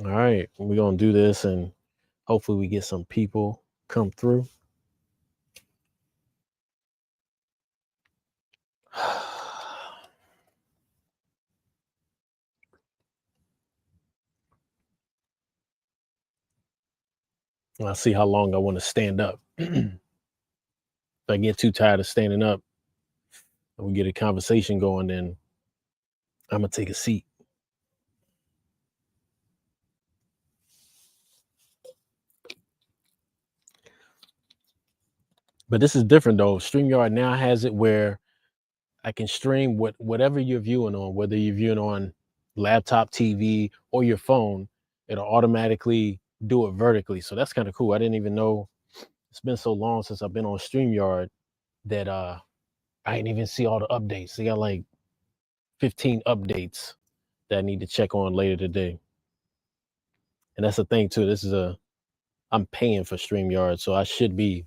All right, we're gonna do this, and hopefully we get some people come through. I'll see how long I want to stand up. If I get too tired of standing up and we get a conversation going, then I'm gonna take a seat. But this is different though. StreamYard now has it where I can stream whatever you're viewing on, whether you're viewing on laptop, TV, or your phone. It'll automatically do it vertically. So that's kind of cool. I didn't even know. It's been so long since I've been on StreamYard that I didn't even see all the updates. They got like 15 updates that I need to check on later today. And that's the thing too. I'm paying for StreamYard, so I should be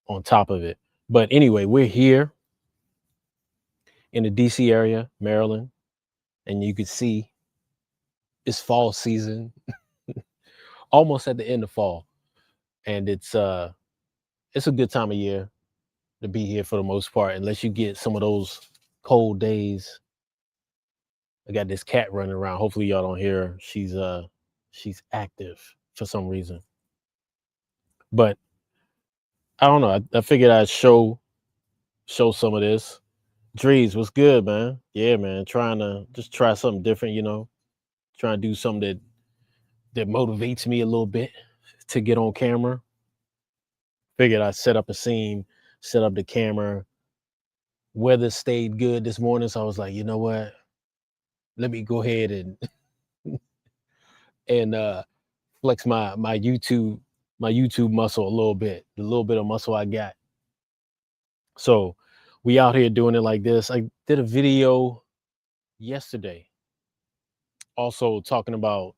on top of it. But anyway, we're here in the DC area, Maryland, and you can see it's fall season, almost at the end of fall. And it's a good time of year to be here for the most part, unless you get some of those cold days. I got this cat running around. Hopefully y'all don't hear her. She's active for some reason. But I don't know. I figured I'd show some of this. Drees, what's good, man? Yeah, man. Trying to just try something different, Trying to do something that motivates me a little bit to get on camera. Figured I'd set up a scene, set up the camera. Weather stayed good this morning, so I was like, you know what? Let me go ahead and and flex my YouTube muscle a little bit, the little bit of muscle I got. So we out here doing it like this. I did a video yesterday, also talking about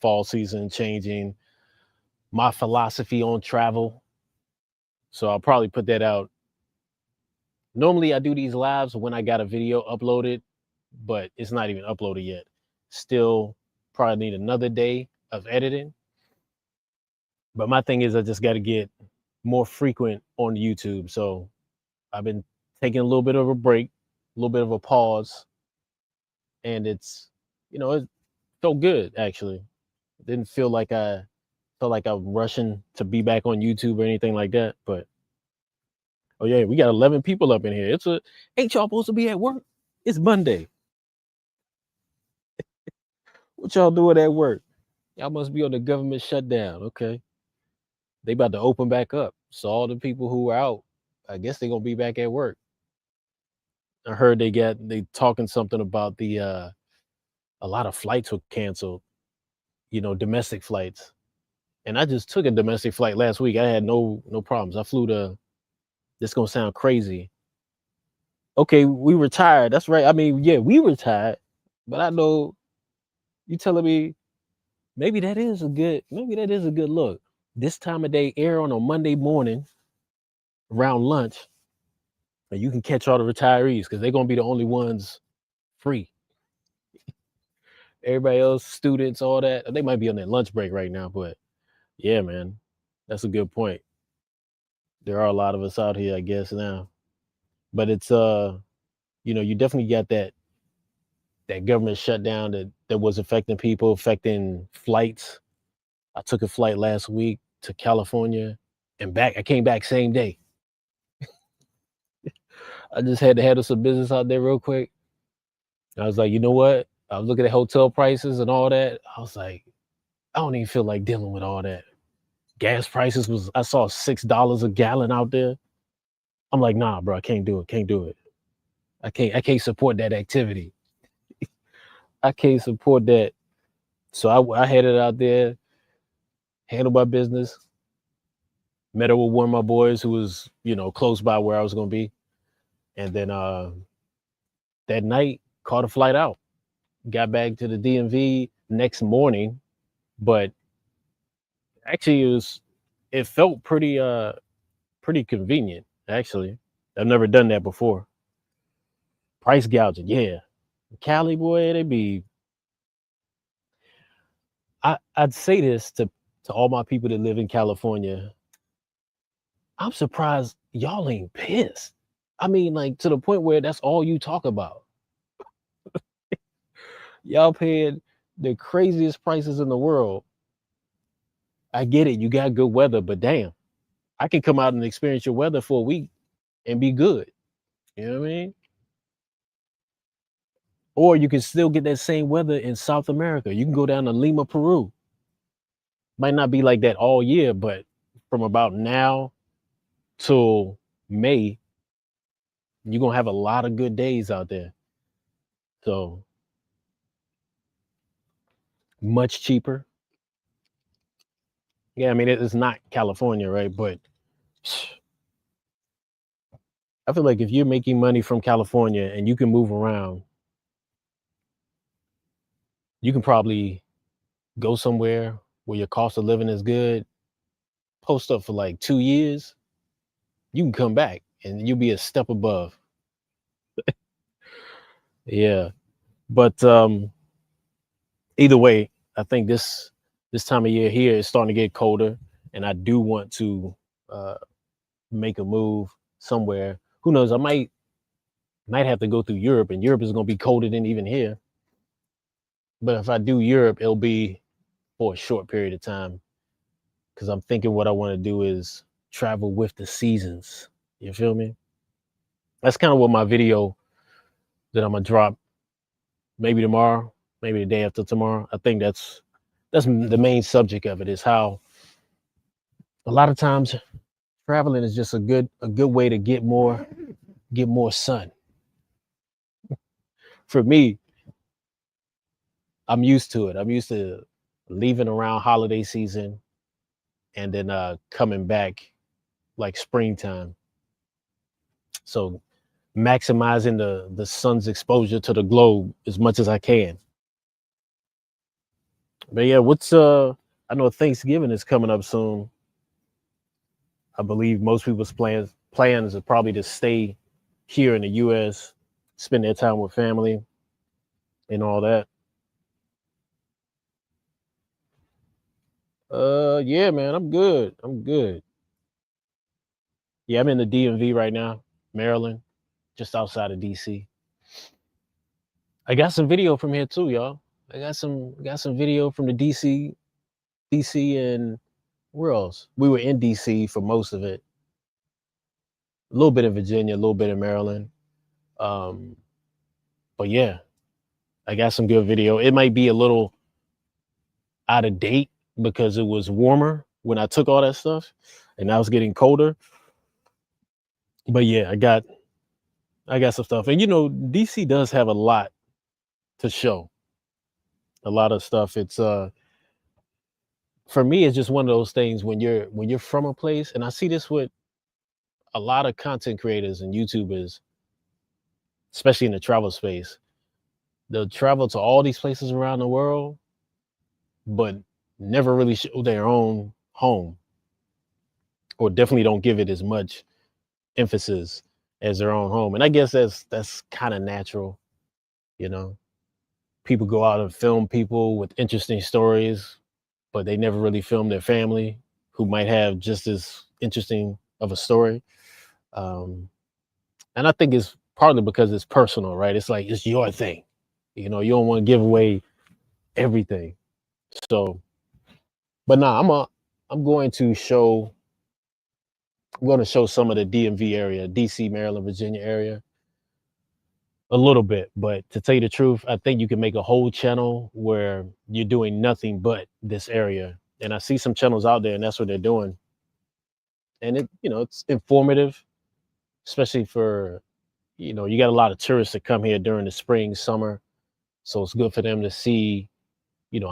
fall season changing, my philosophy on travel. So I'll probably put that out. Normally I do these lives when I got a video uploaded, but it's not even uploaded yet. Still probably need another day of editing. But my thing is I just got to get more frequent on YouTube. So I've been taking a little bit of a break, a little bit of a pause, and it felt good actually. It didn't feel like I felt like I'm rushing to be back on YouTube or anything like that. But oh yeah, we got 11 people up in here. Ain't y'all supposed to be at work? It's Monday. What y'all doing at work? Y'all must be on the government shutdown. Okay. They about to open back up. So all the people who are out, I guess they're gonna be back at work. I heard they talking something about a lot of flights were canceled, domestic flights. And I just took a domestic flight last week. I had no problems. I flew to this gonna sound crazy. Okay, we retired. That's right. I mean, yeah, we retired. But I know you telling me maybe that is a good look. This time of day air on a Monday morning around lunch, and you can catch all the retirees because they're gonna be the only ones free. Everybody else, students, all that, they might be on their lunch break right now, but yeah, man, that's a good point. There are a lot of us out here, I guess, now. But you definitely got that government shutdown that was affecting people, affecting flights. I took a flight last week to California and back. I came back same day. I just had to handle some business out there real quick. I was like, you know what? I was looking at hotel prices and all that. I was like, I don't even feel like dealing with all that. Gas prices I saw $6 a gallon out there. I'm like, nah, bro, I can't do it. Can't do it. I can't support that activity. I can't support that. So I headed out there, handled my business, met up with one of my boys who was, close by where I was gonna be. And then that night, caught a flight out. Got back to the DMV next morning, but actually it felt pretty convenient, actually. I've never done that before. Price gouging, yeah. Cali boy, I'd say this to all my people that live in California. I'm surprised y'all ain't pissed. I mean, like to the point where that's all you talk about. Y'all paying the craziest prices in the world. I get it, you got good weather, but damn, I can come out and experience your weather for a week and be good. You know what I mean? Or you can still get that same weather in South America. You can go down to Lima, Peru. Might not be like that all year, but from about now till May, you're gonna have a lot of good days out there. So much cheaper. Yeah, I mean it's not California, right? But I feel like if you're making money from California and you can move around, you can probably go somewhere where your cost of living is good, post up for like 2 years, you can come back and you'll be a step above. Yeah. But either way, I think this time of year here is starting to get colder, and I do want to uh, make a move somewhere. Who knows? I might have to go through Europe, and Europe is going to be colder than even here. But if I do Europe, it'll be for a short period of time because I'm thinking what I want to do is travel with the seasons. You feel me? That's kind of what my video that I'm gonna drop maybe tomorrow, maybe the day after tomorrow. I think that's the main subject of it is how a lot of times traveling is just a good way to get more sun. For me, I'm used to it. I'm used to leaving around holiday season and then coming back like springtime. So maximizing the sun's exposure to the globe as much as I can. But yeah, what's I know Thanksgiving is coming up soon. I believe most people's plans are probably to stay here in the US, spend their time with family and all that. Yeah, man, I'm good. I'm good. Yeah, I'm in the DMV right now, Maryland, just outside of DC. I got some video from here too, y'all. I got some video from the DC and where else? We were in DC for most of it. A little bit in Virginia, a little bit in Maryland. Um, but yeah, I got some good video. It might be a little out of date because it was warmer when I took all that stuff, and now it's getting colder. But yeah, I got some stuff, and DC does have a lot to show. A lot of stuff. It's for me, it's just one of those things when you're from a place, and I see this with a lot of content creators and YouTubers, especially in the travel space. They'll travel to all these places around the world, but never really show their own home, or definitely don't give it as much emphasis as their own home. And I guess that's kind of natural, you know. People go out and film people with interesting stories, but they never really film their family who might have just as interesting of a story. Um, and I think it's partly because it's personal, right? It's like it's your thing. You don't want to give away everything. So, but nah, I'm going to show some of the DMV area, DC, Maryland, Virginia area a little bit. But to tell you the truth, I think you can make a whole channel where you're doing nothing but this area. And I see some channels out there, and that's what they're doing. And it's informative, especially for, you got a lot of tourists that come here during the spring, summer. So it's good for them to see,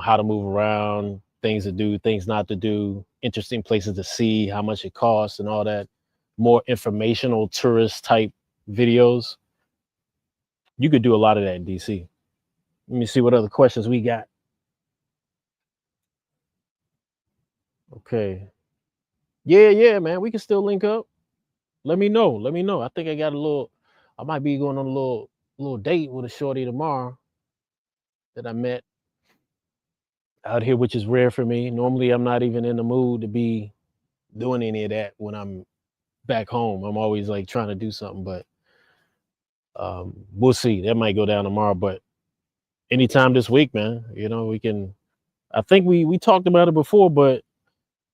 how to move around, things to do, things not to do, interesting places to see, how much it costs, and all that. More informational tourist type videos. You could do a lot of that in DC. Let me see what other questions we got. Okay. Yeah, yeah, man. We can still link up. Let me know. Let me know. I think I might be going on a little date with a shorty tomorrow that I met. out here, which is rare for me. Normally, I'm not even in the mood to be doing any of that when I'm back home. I'm always like trying to do something, but we'll see. That might go down tomorrow, but anytime this week, man. We can. I think we talked about it before, but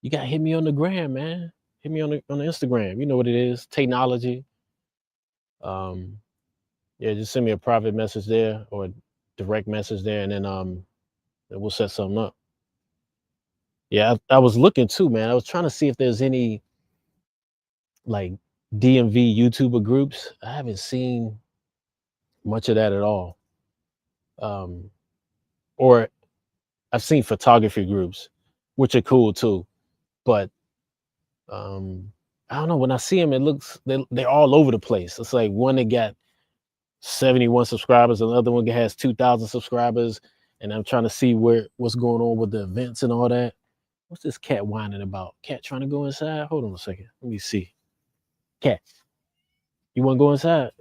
you gotta hit me on the gram, man. Hit me on the Instagram. You know what it is, technology. Um, yeah, just send me a private message there or direct message there, and then we'll set something up. Yeah, I was looking too, man. I was trying to see if there's any like DMV YouTuber groups. I haven't seen much of that at all. Um, or I've seen photography groups, which are cool too. But um, I don't know. When I see them, it looks they're all over the place. It's like one that got 71 subscribers, another one has 2,000 subscribers, and I'm trying to see what's going on with the events and all that. What's this cat whining about? Cat trying to go inside? Hold on a second. Let me see. Cat, you want to go inside?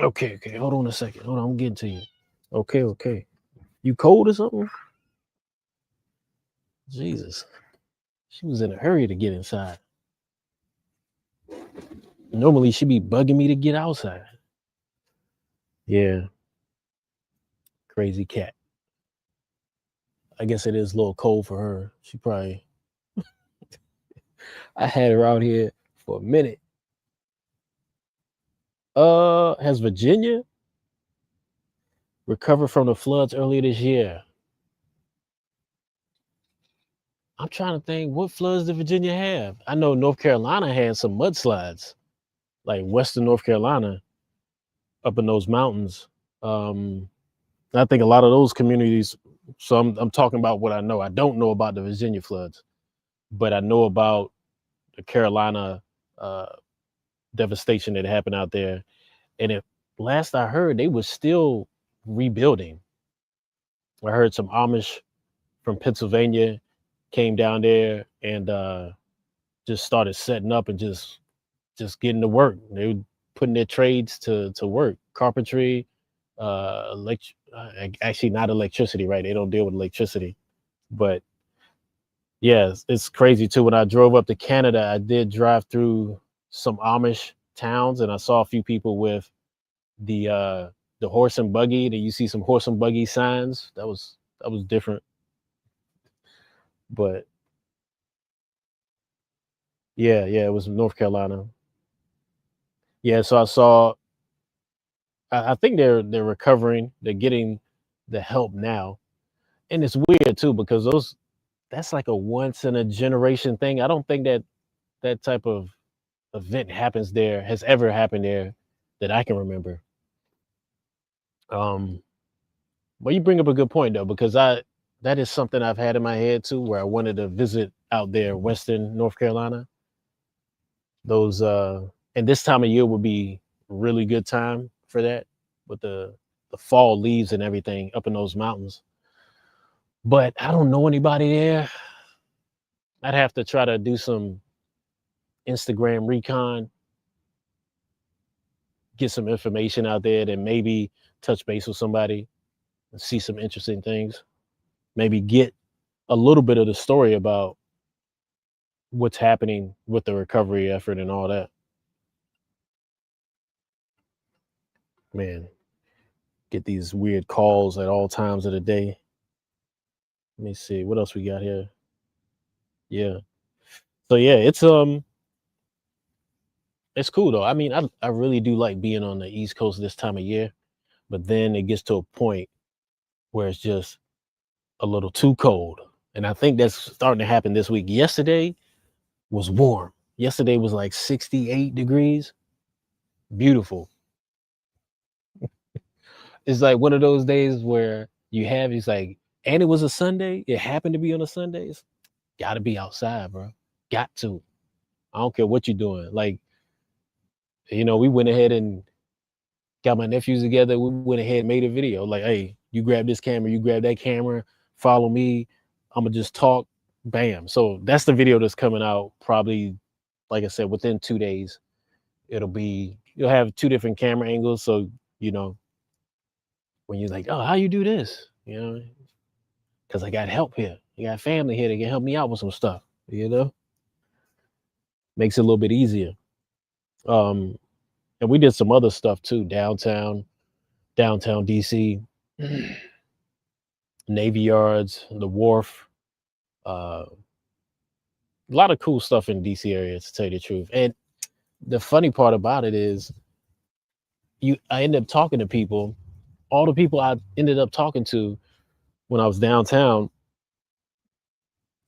Okay, okay. Hold on a second. Hold on, I'm getting to you. Okay, okay. You cold or something? Jesus. She was in a hurry to get inside. Normally she'd be bugging me to get outside. Yeah, crazy cat. I guess it is a little cold for her. She probably I had her out here for a minute. Has Virginia recovered from the floods earlier this year? I'm trying to think, what floods did Virginia have? I know North Carolina had some mudslides, like Western North Carolina, up in those mountains. Um, I think a lot of those communities. So I'm talking about what I know. I don't know about the Virginia floods, but I know about the Carolina uh, devastation that happened out there. And if last I heard, they were still rebuilding. I heard some Amish from Pennsylvania came down there and just started setting up and just getting to work. They were putting their trades to work. Carpentry, actually not electricity, right? They don't deal with electricity, but yeah, it's crazy too. When I drove up to Canada, I did drive through some Amish towns, and I saw a few people with the horse and buggy. That you see some horse and buggy signs. That was different, but yeah, yeah, it was North Carolina. Yeah, so I saw. I think they're recovering. They're getting the help now, and it's weird too because that's like a once in a generation thing. I don't think that type of event happens there has ever happened there that I can remember. Um, but you bring up a good point though, because I that is something I've had in my head too, where I wanted to visit out there, Western North Carolina. Those and this time of year would be really good time for that with the fall leaves and everything up in those mountains. But I don't know anybody there. I'd have to try to do some Instagram recon, get some information out there, then maybe touch base with somebody and see some interesting things. Maybe get a little bit of the story about what's happening with the recovery effort and all that. Man, get these weird calls at all times of the day. Let me see what else we got here. Yeah. So yeah, it's cool though. I mean, I really do like being on the East Coast this time of year, but then it gets to a point where it's just a little too cold. And I think that's starting to happen this week. Yesterday was warm. Yesterday was like 68 degrees. Beautiful. It's like one of those days where it's like, and it was a Sunday. It happened to be on a Sunday. It's gotta be outside, bro. Got to. I don't care what you're doing. Like, we went ahead and got my nephews together. We went ahead and made a video. Like, hey, you grab this camera, you grab that camera, follow me. I'm gonna just talk. Bam. So that's the video that's coming out probably, like I said, within 2 days. You'll have two different camera angles. So, you know, when you're like, oh, how you do this? because I got help here. I got family here that can help me out with some stuff. Makes it a little bit easier. Um, and we did some other stuff too, downtown DC, Navy Yards, the Wharf. Uh, a lot of cool stuff in DC area, to tell you the truth. And the funny part about it is, I end up talking to people. All the people I ended up talking to when I was downtown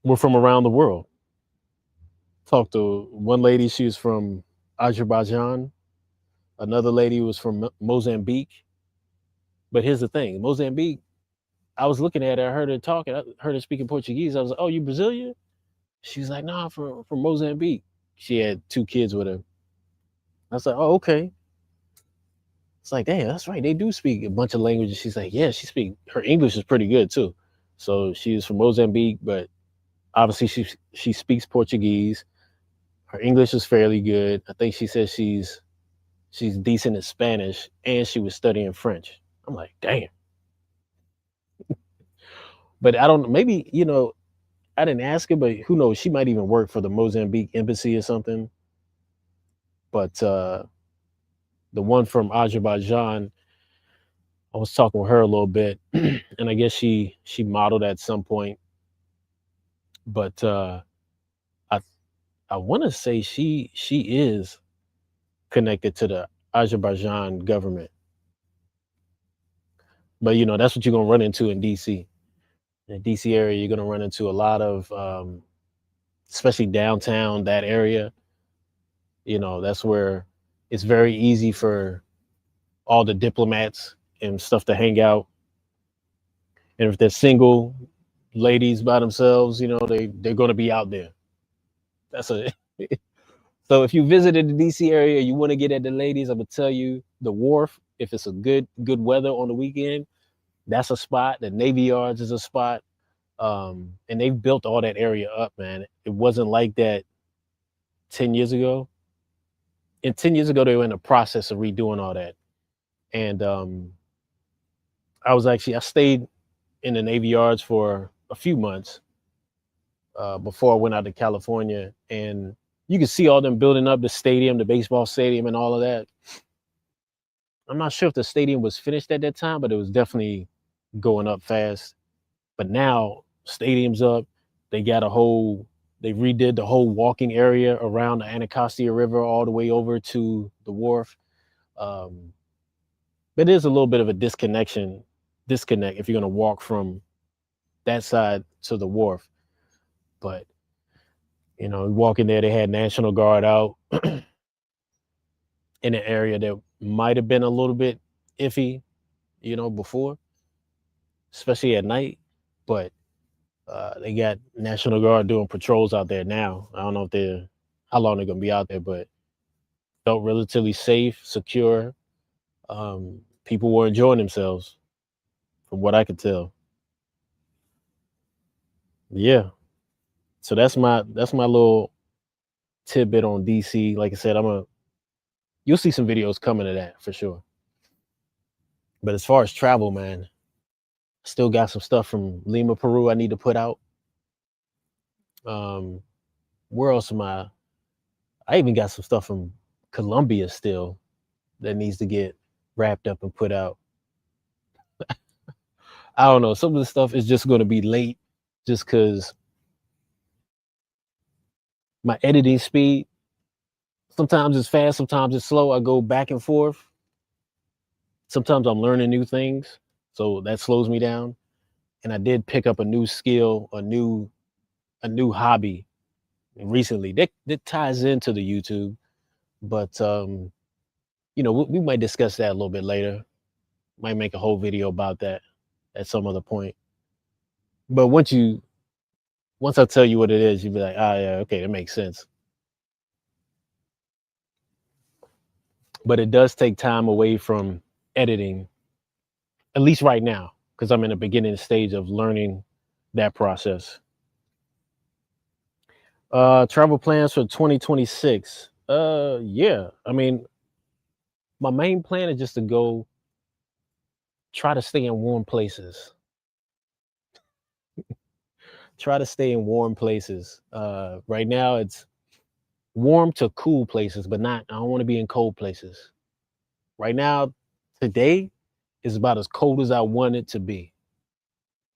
were from around the world. Talked to one lady, she was from Azerbaijan. Another lady was from Mozambique. But here's the thing, Mozambique, I was looking at her, I heard her talking, I heard her speaking Portuguese. I was like, "Oh, you Brazilian?" She's like, "Nah, from Mozambique." She had 2 kids with her. I was like, "Oh, okay." It's like, "Damn, that's right. They do speak a bunch of languages." She's like, "Yeah, her English is pretty good too." So she's from Mozambique, but obviously she speaks Portuguese. Her English is fairly good. I think she says she's decent in Spanish, and she was studying French. I'm like, damn. But I don't, maybe, I didn't ask her, but who knows? She might even work for the Mozambique embassy or something. But the one from Azerbaijan, I was talking with her a little bit, and I guess she modeled at some point. But I I want to say she is connected to the Azerbaijan government. But that's what you're gonna run into in DC. In the DC area, you're gonna run into a lot of, especially downtown, that area. That's where it's very easy for all the diplomats and stuff to hang out. And if they're single ladies by themselves, they're going to be out there. That's a So if you visited the DC area, you want to get at the ladies, I'm gonna tell you the Wharf. If it's a good weather on the weekend, that's a spot. The Navy Yards is a spot. And they've built all that area up, man. It wasn't like that 10 years ago. And 10 years ago, they were in the process of redoing all that. And I stayed in the Navy Yards for a few months before I went out to California, and you could see all them building up the stadium, the baseball stadium, and all of that. I'm not sure if the stadium was finished at that time, but it was definitely going up fast. But now, stadium's up. They got they redid the whole walking area around the Anacostia River all the way over to the Wharf. Um, but there's a little bit of a disconnect if you're going to walk from that side to the Wharf. But walking there, they had National Guard out in an area that might have been a little bit iffy, before, especially at night. But they got National Guard doing patrols out there now. I don't know if how long they're gonna be out there, but felt relatively safe, secure. People were enjoying themselves, from what I could tell. Yeah. So that's my little tidbit on DC. Like I said, you'll see some videos coming to that for sure. But as far as travel, man, still got some stuff from Lima, Peru I need to put out. Um, where else am I even got some stuff from Colombia still that needs to get wrapped up and put out. I don't know. Some of the stuff is just going to be late just because my editing speed, sometimes it's fast, sometimes it's slow. I go back and forth. Sometimes I'm learning new things, so that slows me down. And I did pick up a new skill, a new hobby recently that ties into the YouTube. But we might discuss that a little bit later. Might make a whole video about that at some other point. But once I tell you what it is, you'll be like, ah, yeah, okay, that makes sense. But it does take time away from editing, at least right now, because I'm in the beginning stage of learning that process. Travel plans for 2026. Yeah. I mean, my main plan is just to go try to stay in warm places. try to stay in warm places. Right now it's warm to cool places, but not. I don't want to be in cold places. Right now, today is about as cold as I want it to be.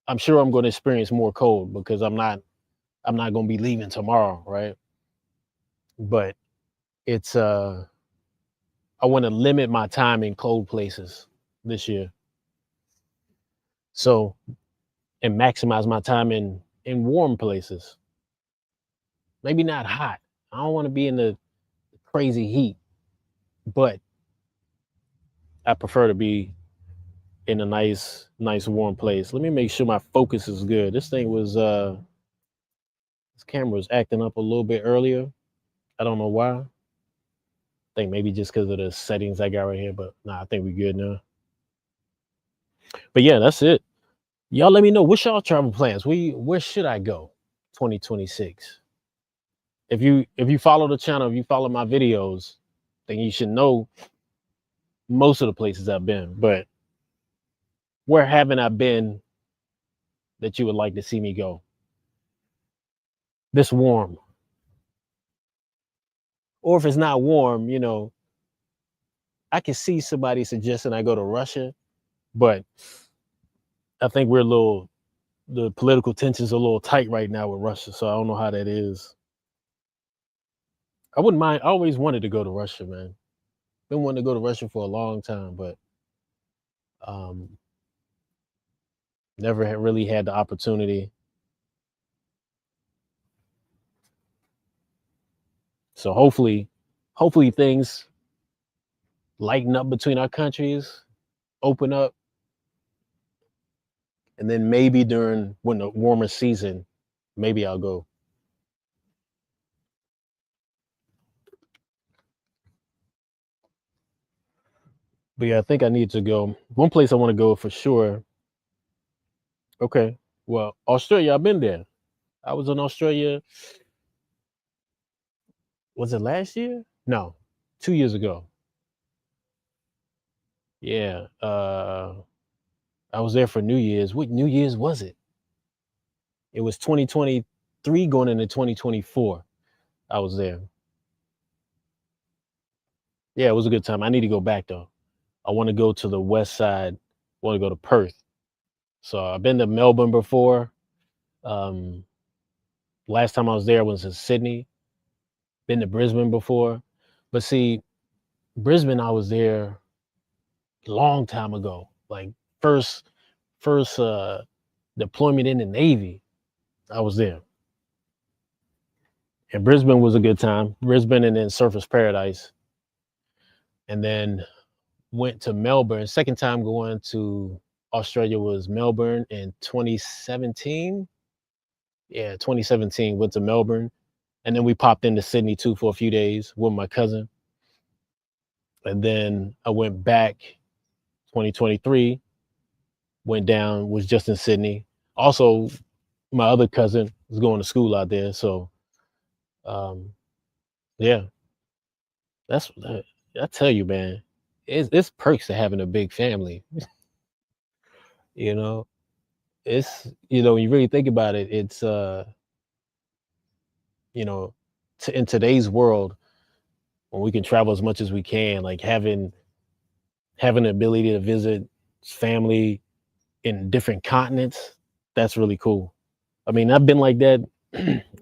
I'm sure I'm going to experience more cold because I'm not going to be leaving tomorrow, right? But it's I want to limit my time in cold places this year. So, and maximize my time in warm places. Maybe not hot. I don't want to be in the crazy heat, but I prefer to be in a nice warm place. Let me make sure my focus is good. This camera was acting up a little bit earlier. I don't know why. I think maybe just because of the settings I got right here, but nah, I think we good now. But yeah, that's it. Y'all let me know what's y'all travel plans. Where should I go 2026? If you follow the channel, if you follow my videos, then you should know most of the places I've been. But where haven't I been that you would like to see me go? This warm. Or if it's not warm, I can see somebody suggesting I go to Russia, but I think the political tensions are a little tight right now with Russia, so I don't know how that is. I wouldn't mind. I always wanted to go to Russia, man. Been wanting to go to Russia for a long time, but um, never really had the opportunity. So hopefully things lighten up between our countries, open up, and then maybe during when the warmer season, maybe I'll go. But yeah, I think I need to go. One place I want to go for sure. Okay. Well, Australia, I've been there. I was in Australia. Was it last year? No, 2 years ago. Yeah. I was there for New Year's. What New Year's was it? It was 2023 going into 2024. I was there. Yeah, it was a good time. I need to go back though. I want to go to the west side. I want to go to Perth. So I've been to Melbourne before. Um, Last time I was there was in Sydney. Been to Brisbane before. But see, Brisbane, I was there a long time ago. Like first first deployment in the Navy, I was there. And Brisbane was a good time. Brisbane and then Surfers Paradise. And then went to Melbourne. Second time going to Australia was Melbourne in 2017. Yeah, 2017, went to Melbourne. And then we popped into Sydney too for a few days with my cousin. And then I went back 2023, went down, was just in Sydney. Also, my other cousin was going to school out there. So, um, yeah, that's, I tell you, man, it's perks to having a big family. You know, when you really think about it, it's, you know, in today's world, when we can travel as much as we can, like having the ability to visit family in different continents, that's really cool. I mean, I've been like that.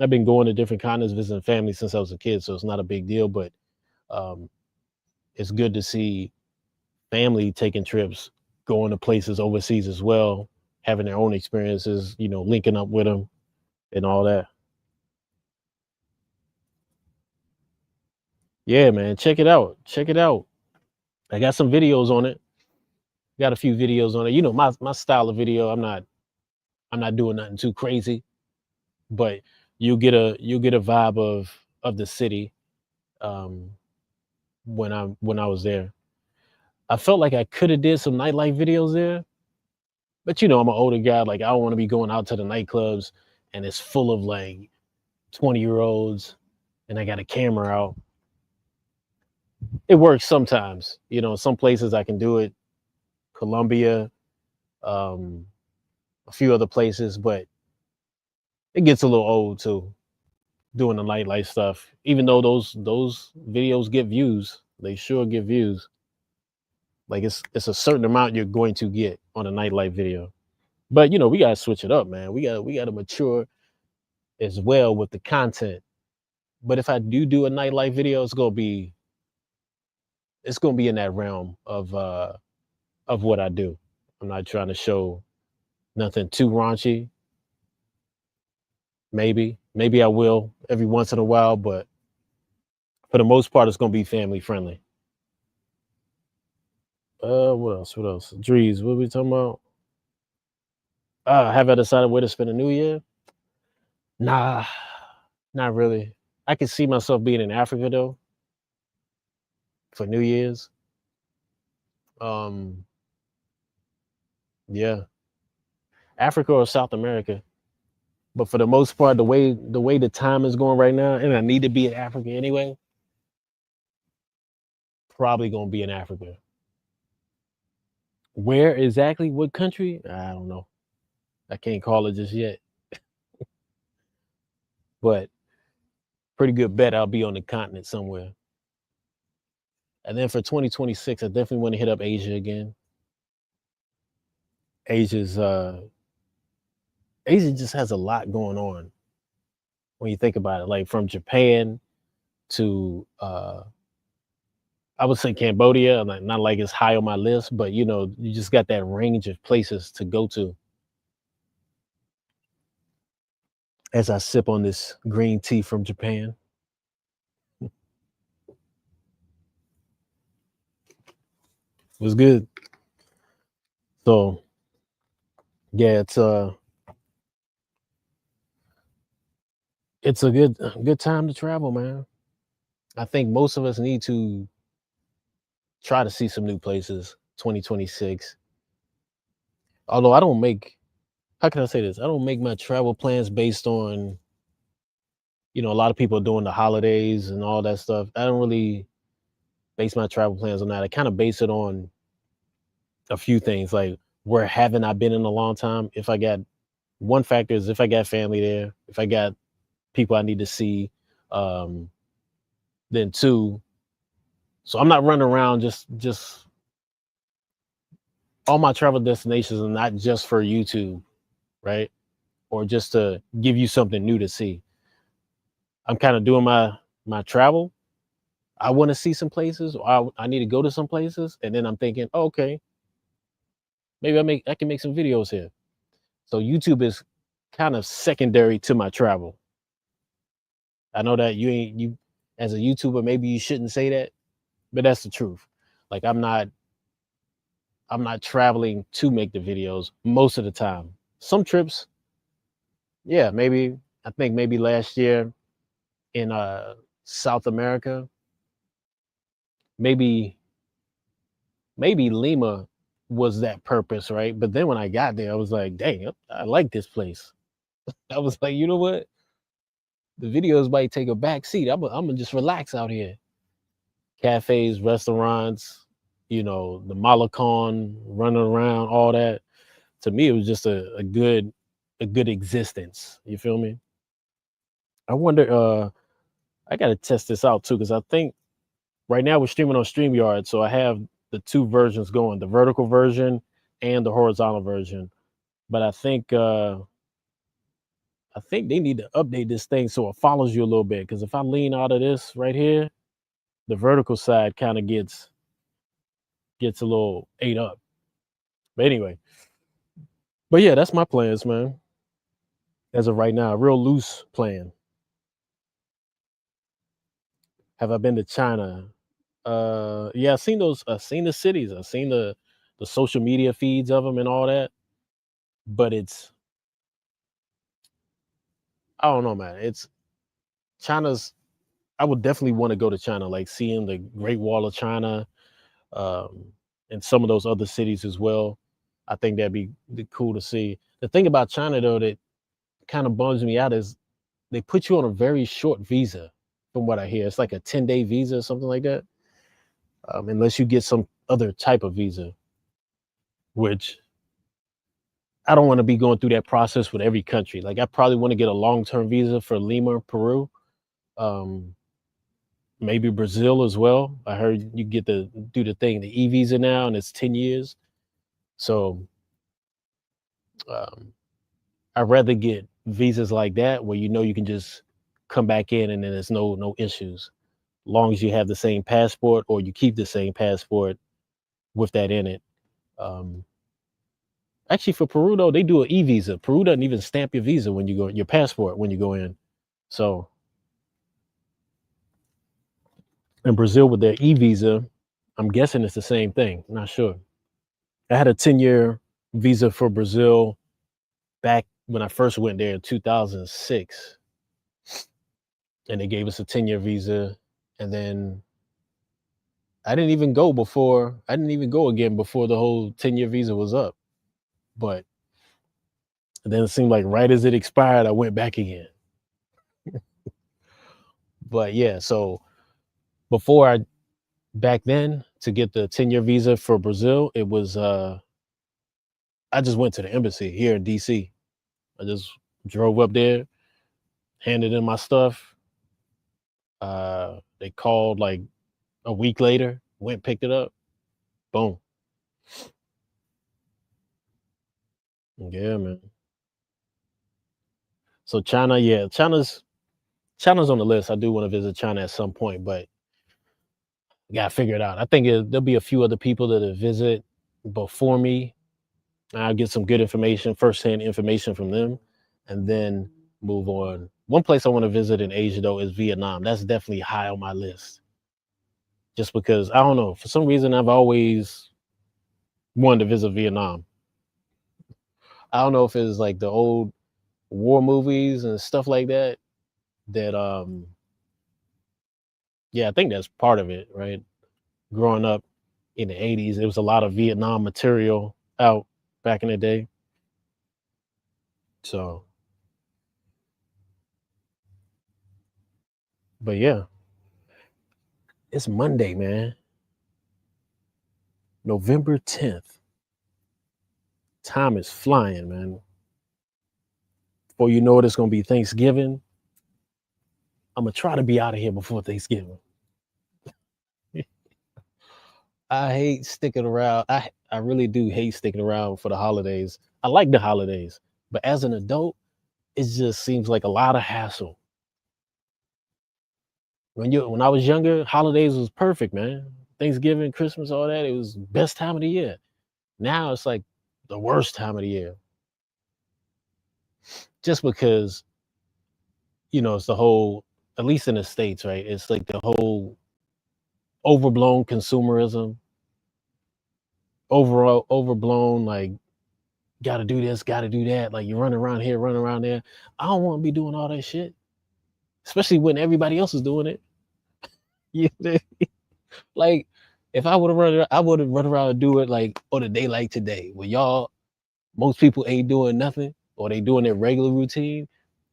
I've been going to different continents, visiting family since I was a kid, so it's not a big deal. But um, it's good to see family taking trips, going to places overseas as well, having their own experiences, linking up with them and all that. Yeah, man, check it out. Check it out. I got some videos on it. Got a few videos on it. My style of video. I'm not doing nothing too crazy, but you get a vibe of the city um, when I was there. I felt like I could have did some nightlife videos there, but I'm an older guy. Like I don't want to be going out to the nightclubs and it's full of like 20-year-olds, and I got a camera out. It works sometimes. Some places I can do it. Colombia, um, a few other places, but it gets a little old too, doing the nightlife stuff. Even though those videos get views, they sure get views. Like it's a certain amount you're going to get on a nightlife video. But you know, we gotta switch it up, man. We gotta mature as well with the content. But if I do a nightlife video, it's gonna be in that realm of what I do. I'm not trying to show nothing too raunchy. Maybe I will every once in a while, but for the most part, it's gonna be family friendly. What else? What else? Drees, what we talking about? Have I decided where to spend the new year? Nah, not really. I can see myself being in Africa though for New Year's. Um, yeah, Africa or South America. But for the most part, the way the time is going right now, and I need to be in Africa anyway, probably gonna be in Africa. Where exactly? What country? I don't know. I can't call it just yet, but pretty good bet I'll be on the continent somewhere. And then for 2026, I definitely want to hit up Asia again. Asia's Asia just has a lot going on when you think about it. Like from Japan to I would say Cambodia, like not like it's high on my list, but you know, you just got that range of places to go to. As I sip on this green tea from Japan, it was good. So yeah, it's a good time to travel, man. I think most of us need to try to see some new places 2026. Although I don't make how can I say this? I don't make my travel plans based on, you know, a lot of people are doing the holidays and all that stuff. I don't really base my travel plans on that. I kind of base it on a few things like where haven't I been in a long time? If I got one factor is if I got family there, if I got people I need to see, um, then two. So I'm not running around just all my travel destinations are not just for YouTube, right? Or just to give you something new to see. I'm kind of doing my travel. I want to see some places, or I need to go to some places, and then I'm thinking, oh, okay, maybe I can make some videos here. So YouTube is kind of secondary to my travel. I know that you ain't you as a YouTuber, maybe you shouldn't say that, but that's the truth. Like I'm not traveling to make the videos most of the time. Some trips, yeah, maybe I think maybe last year in South America, maybe maybe Lima was that purpose, right? But then when I got there, I was like, dang, I like this place. I was like, you know what? The videos might take a back seat. I'm gonna just relax out here. Cafes, restaurants, you know, the Malacon, running around, all that. To me, it was just a good existence. You feel me? I wonder. I gotta test this out too because I think right now we're streaming on StreamYard, so I have the two versions going, the vertical version and the horizontal version. But I think they need to update this thing so it follows you a little bit. Because if I lean out of this right here, the vertical side kind of gets a little ate up. But anyway, but yeah, that's my plans, man. As of right now, a real loose plan. Have I been to China? Yeah, I've seen those. I've seen the cities. I've seen the social media feeds of them and all that. But it's I don't know, man. It's China's. I would definitely want to go to China, like seeing the Great Wall of China, um, and some of those other cities as well. I think that'd be cool to see. The thing about China though that kind of bums me out is they put you on a very short visa, from what I hear. It's like a 10-day visa or something like that, unless you get some other type of visa, which I don't want to be going through that process with every country. Like I probably want to get a long-term visa for Lima, Peru, um, maybe Brazil as well. I heard you get to do the thing, the e-visa now, and it's 10 years. So um, I'd rather get visas like that where you can just come back in and then there's no issues, long as you have the same passport or you keep the same passport with that in it. Um, Actually, for Peru though, they do an e-visa. Peru doesn't even stamp your visa when you go your passport when you go in. So in Brazil with their e-visa, I'm guessing it's the same thing. Not sure. I had a 10-year visa for Brazil back when I first went there in 2006, and they gave us a 10-year visa, and then I didn't even go again before the whole 10-year visa was up. But then it seemed like right as it expired, I went back again. But yeah, so before I back then to get the 10-year visa for Brazil, it was I just went to the embassy here in DC. I just drove up there, handed in my stuff. They called like a week later, went picked it up, boom. Yeah, man. So China, yeah, China's on the list. I do want to visit China at some point, but gotta figure it out. I think there'll be a few other people that'll visit before me. I'll get some good information, firsthand information from them, and then move on. One place I want to visit in Asia though is Vietnam. That's definitely high on my list. Just because I don't know, for some reason I've always wanted to visit Vietnam. I don't know if it's like the old war movies and stuff like that. That yeah, I think that's part of it, right? Growing up in the 80s, there was a lot of Vietnam material out back in the day. So, but yeah, it's Monday, man. November 10th. Time is flying, man. Before you know it, it's gonna be Thanksgiving. I'm gonna try to be out of here before Thanksgiving. I hate sticking around. I really do hate sticking around for the holidays. I like the holidays, but as an adult, it just seems like a lot of hassle. When I was younger, holidays was perfect, man. Thanksgiving, Christmas, all that, it was best time of the year. Now it's like the worst time of the year. Just because, it's the whole, at least in the States, right? It's like the whole overblown consumerism, overall overblown, like gotta do this, gotta do that. Like you run around here, run around there. I don't want to be doing all that shit, especially when everybody else is doing it. You know? Like if I would have run, I would have run around and do it like on a day like today, where most people ain't doing nothing, or they doing their regular routine,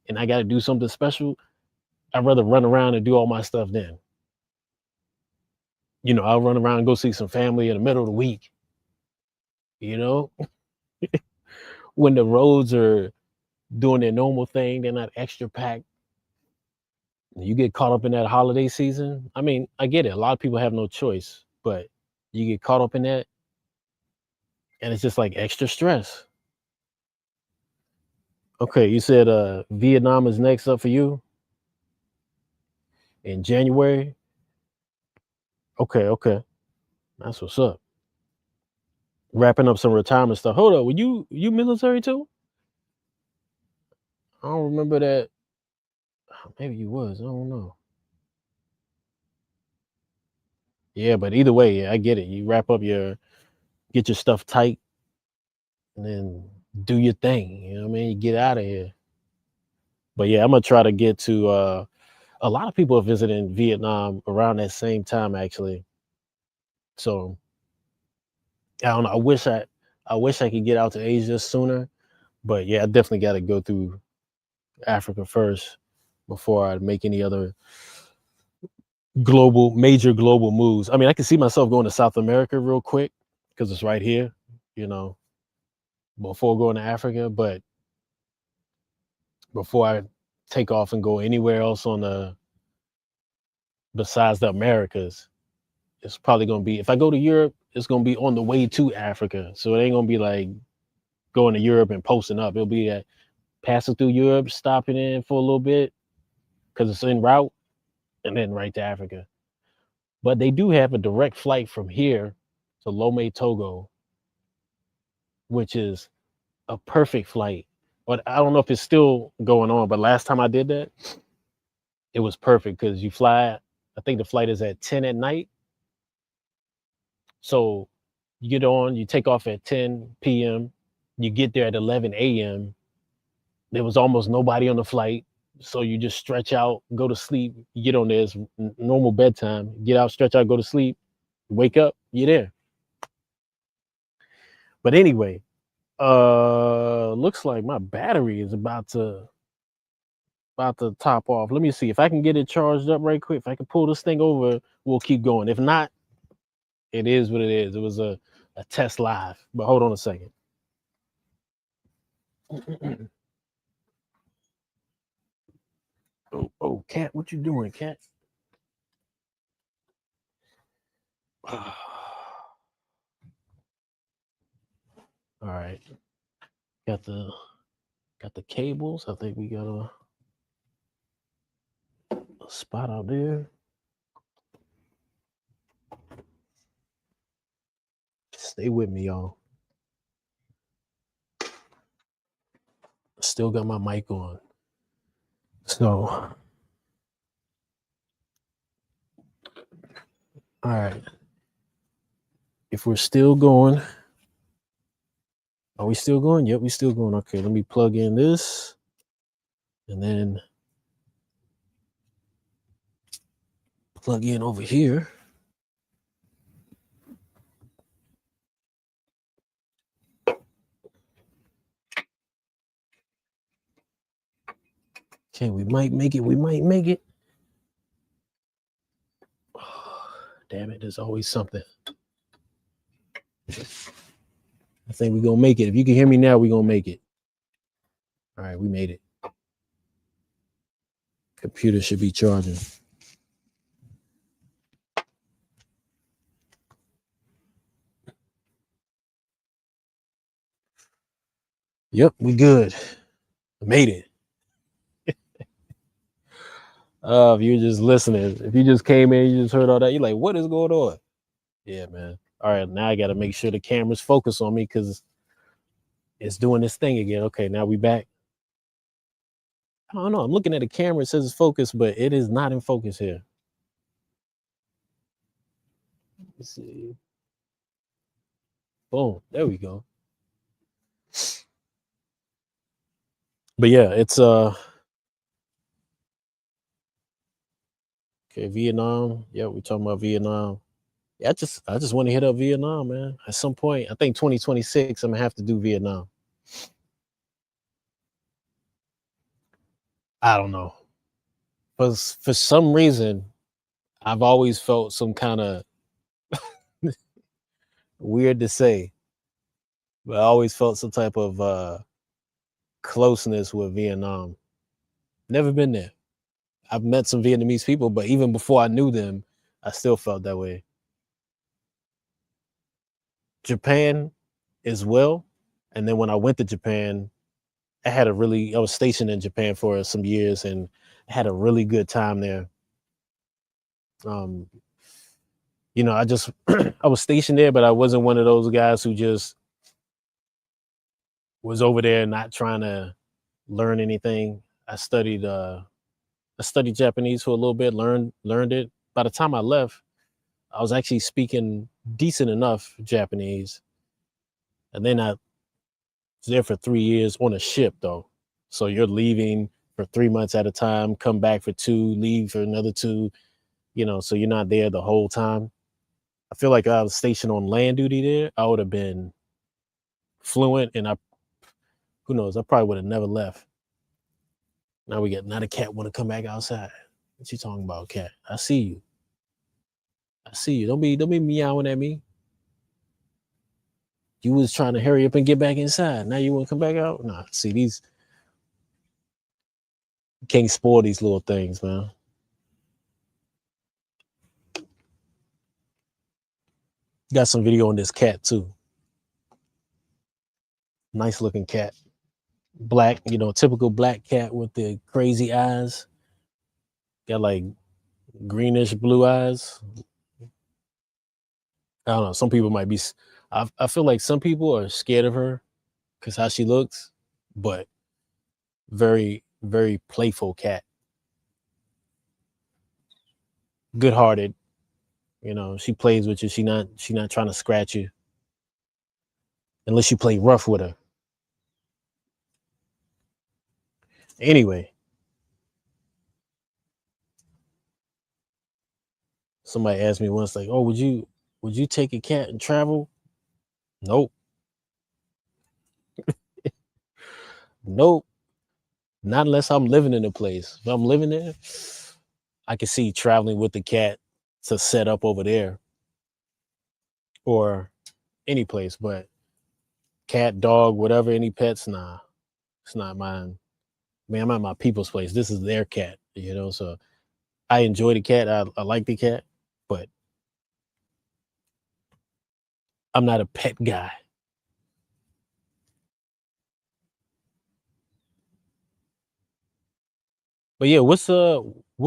and I got to do something special. I'd rather run around and do all my stuff then. I'll run around and go see some family in the middle of the week. You know, when the roads are doing their normal thing, they're not extra packed. You get caught up in that holiday season. I mean, I get it. A lot of people have no choice, but you get caught up in that, and it's just like extra stress. Okay, you said Vietnam is next up for you in January. Okay, okay, that's what's up. Wrapping up some retirement stuff. Hold up, were you military too? I don't remember that. Maybe you was. I don't know. Yeah, but either way, yeah, I get it. You get your stuff tight, and then do your thing. You know what I mean? You get out of here. But yeah, I'm gonna try to get to. A lot of people are visiting Vietnam around that same time, actually. So I don't know. I wish I could get out to Asia sooner, but yeah, I definitely got to go through Africa first before I make any other major global moves. I mean, I can see myself going to South America real quick because it's right here, you know. before going to Africa, but before I take off and go anywhere else on the besides the Americas, it's probably gonna be if I go to Europe, it's gonna be on the way to Africa. So it ain't gonna be like going to Europe and posting up. It'll be at passing through Europe, stopping in for a little bit because it's en route, and then right to Africa. But they do have a direct flight from here to Lomé, Togo, which is a perfect flight. But I don't know if it's still going on. But last time I did that, it was perfect because you fly. I think the flight is at 10 at night. So you get on, you take off at 10 p.m. You get there at 11 a.m. There was almost nobody on the flight. So you just stretch out, go to sleep. You get on there, it's normal bedtime. Get out, stretch out, go to sleep. Wake up, you're there. But anyway, looks like my battery is about to top off. Let me see if I can get it charged up right quick. If I can pull this thing over, we'll keep going. If not, it is what it is. It was a test live. But hold on a second. Oh, Cat, what you doing, Cat? All right. Got the cables. I think we got a spot out there. Stay with me, y'all. Still got my mic on. So, all right. If we're still going, are we still going? Yep, we still going. Okay, let me plug in this and then plug in over here. Okay, we might make it. We might make it. Oh, damn it, there's always something. I think we're gonna make it. If you can hear me now, we're gonna make it. All right, we made it. Computer should be charging. Yep, we good. Made it. If you're just listening, if you just came in, you just heard all that, you're like, what is going on? Yeah, man. All right, now I got to make sure the camera's focused on me because it's doing this thing again. Okay, now we back. I don't know. I'm looking at the camera. It says it's focused, but it is not in focus here. Let's see. Boom. There we go. But yeah, it's okay, Vietnam. Yeah, we're talking about Vietnam. Yeah, I just want to hit up Vietnam, man. At some point, I think 2026, I'm gonna have to do Vietnam. I don't know. But for some reason, I've always felt some kind of weird to say, but I always felt some type of closeness with Vietnam. Never been there. I've met some Vietnamese people, but even before I knew them, I still felt that way. Japan as well. And then when I went to Japan, I was stationed in Japan for some years and I had a really good time there. I just I was stationed there, but I wasn't one of those guys who just was over there not trying to learn anything. I studied Japanese for a little bit, learned it. By the time I left, I was actually speaking decent enough Japanese. And then I was there for 3 years on a ship though. So you're leaving for 3 months at a time, come back for 2, leave for another 2, so you're not there the whole time. I feel like I was stationed on land duty there, I would have been fluent and who knows, I probably would have never left. Now the cat want to come back outside. What you talking about, cat? I see you. I see you. Don't be meowing at me. You was trying to hurry up and get back inside. Now you want to come back out? Nah, see, these can't spoil these little things, man. Got some video on this cat too. Nice looking cat. Black, typical black cat with the crazy eyes. Got like greenish blue eyes. I don't know. Some people might be. I feel like some people are scared of her because how she looks, but very, very playful cat. Good hearted. She plays with you. She not trying to scratch you unless you play rough with her. Anyway, somebody asked me once, like, "Oh, would you take a cat and travel?" Nope, nope. Not unless I'm living in a place. If I'm living there, I can see traveling with the cat to set up over there or any place. But cat, dog, whatever, any pets, nah, it's not mine. Man, I'm at my people's place. This is their cat. So I enjoy the cat. I like the cat, but I'm not a pet guy. But yeah, what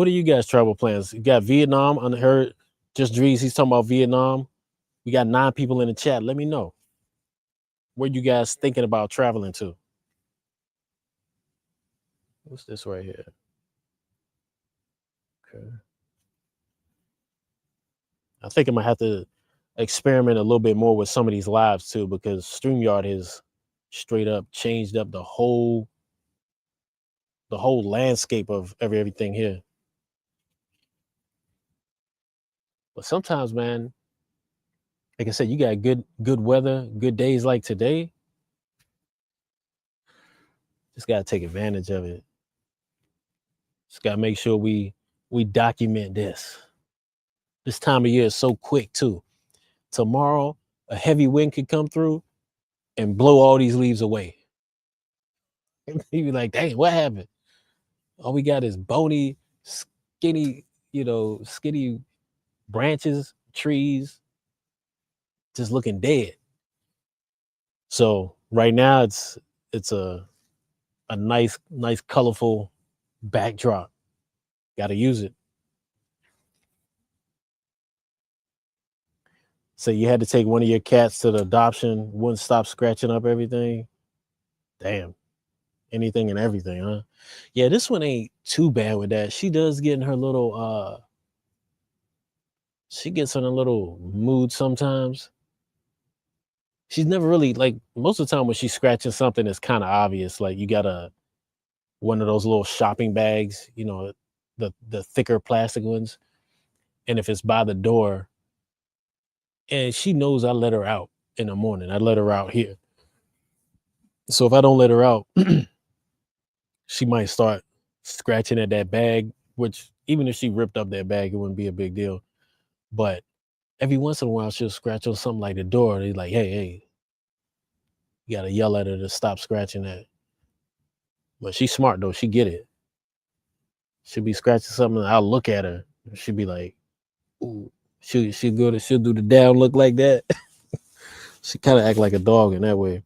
are you guys travel plans? You got Vietnam. I heard just Drees, he's talking about Vietnam. We got 9 people in the chat. Let me know where you guys thinking about traveling to. What's this right here? Okay. I think I'm gonna have to experiment a little bit more with some of these lives too, because StreamYard has straight up changed up the whole landscape of everything here. But sometimes, man, like I said, you got good weather, good days like today. Just gotta take advantage of it. Just gotta make sure we document this. This time of year is so quick too. Tomorrow, a heavy wind could come through and blow all these leaves away. You be like, dang, what happened? All we got is bony, skinny, skinny branches, trees, just looking dead. So right now it's a nice colorful backdrop. Got to use it. So you had to take one of your cats to the adoption, wouldn't stop scratching up everything. Damn. Anything and everything, huh? Yeah, this one ain't too bad with that. She does get in her little she gets in a little mood sometimes. She's never really like most of the time when she's scratching something, it's kind of obvious. Like you got one of those little shopping bags, the thicker plastic ones. And if it's by the door, and she knows I let her out in the morning. I let her out here. So if I don't let her out, she might start scratching at that bag, which even if she ripped up that bag, it wouldn't be a big deal. But every once in a while, she'll scratch on something like the door. They're like, hey, you gotta yell at her to stop scratching that. But she's smart though. She get it. She'll be scratching something. I'll look at her. She'll be like, ooh. She'll do the down look like that. She kind of act like a dog in that way.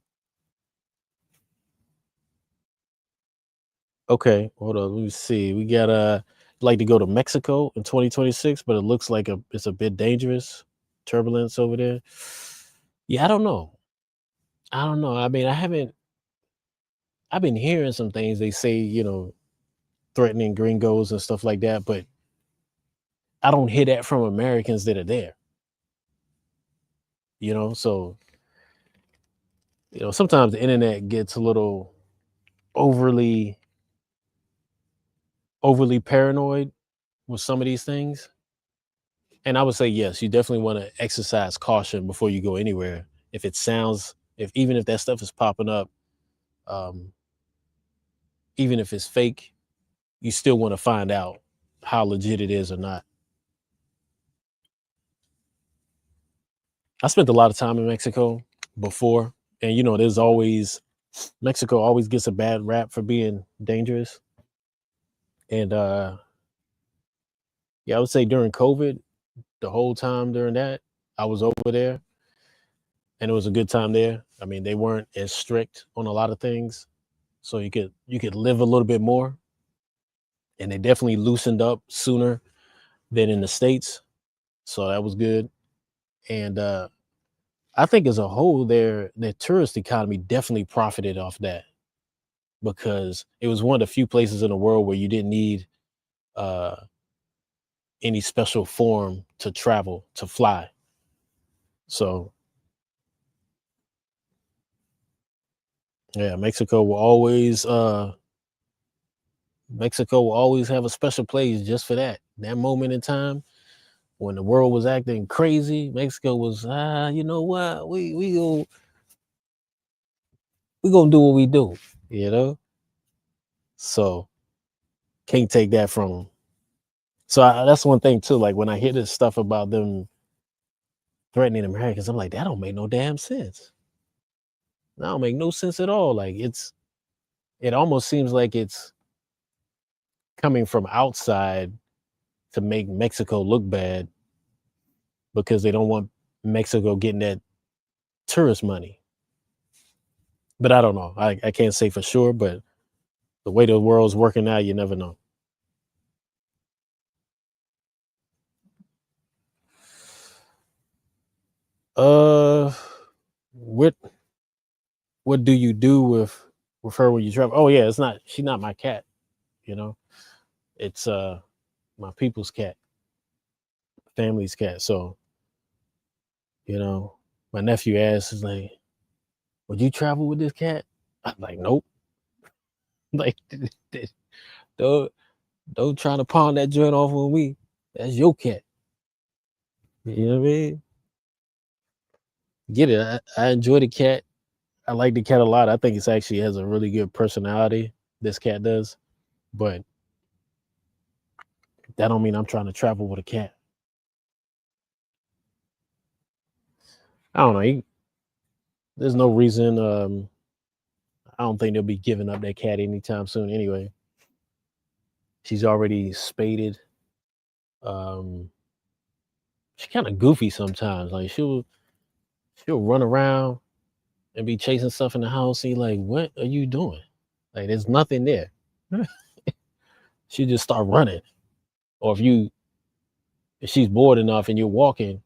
Okay, hold on. Let me see. We got like to go to Mexico in 2026, but it looks like it's a bit dangerous. Turbulence over there. Yeah, I don't know. I don't know. I mean, I've been hearing some things they say, threatening gringos and stuff like that, but I don't hear that from Americans that are there. So sometimes the internet gets a little overly overly paranoid with some of these things. And I would say yes, you definitely want to exercise caution before you go anywhere. If even if that stuff is popping up, um, even if it's fake, you still want to find out how legit it is or not. I spent a lot of time in Mexico, before. And you know, there's always Mexico always gets a bad rap for being dangerous. And yeah, I would say during COVID, the whole time during that, I was over there and it was a good time there. I mean, they weren't as strict on a lot of things. So you could live a little bit more. And they definitely loosened up sooner than in the States. So that was good. And I think as a whole, their tourist economy definitely profited off that because it was one of the few places in the world where you didn't need uh, any special form to travel to fly. So yeah, Mexico will always have a special place just for that. That moment in time when the world was acting crazy, Mexico was you know what we gonna do what we do, you know. So can't take that from them. So that's one thing too. Like when I hear this stuff about them threatening Americans, I'm like, that don't make no damn sense. That don't make no sense at all. Like it almost seems like it's coming from outside to make Mexico look bad because they don't want Mexico getting that tourist money. But I don't know. I can't say for sure, but the way the world's working now, you never know. Uh, what what do you do with her when you travel? Oh yeah, she's not my cat. You know, it's my people's cat, family's cat. So you know, my nephew asked, is like, would you travel with this cat? I'm like, nope. Like, don't don't try to pawn that joint off on me. That's your cat. You know what I mean? Get it? I enjoy the cat. I like the cat a lot. I think it's actually has a really good personality. This cat does, but that don't mean I'm trying to travel with a cat. I don't know. There's no reason. I don't think they'll be giving up that cat anytime soon. Anyway, she's already spaded. Um, she's kind of goofy sometimes. Like she'll run around and be chasing stuff in the house. And you're like, what are you doing? Like there's nothing there. She just start running. Or if she's bored enough and you're walking,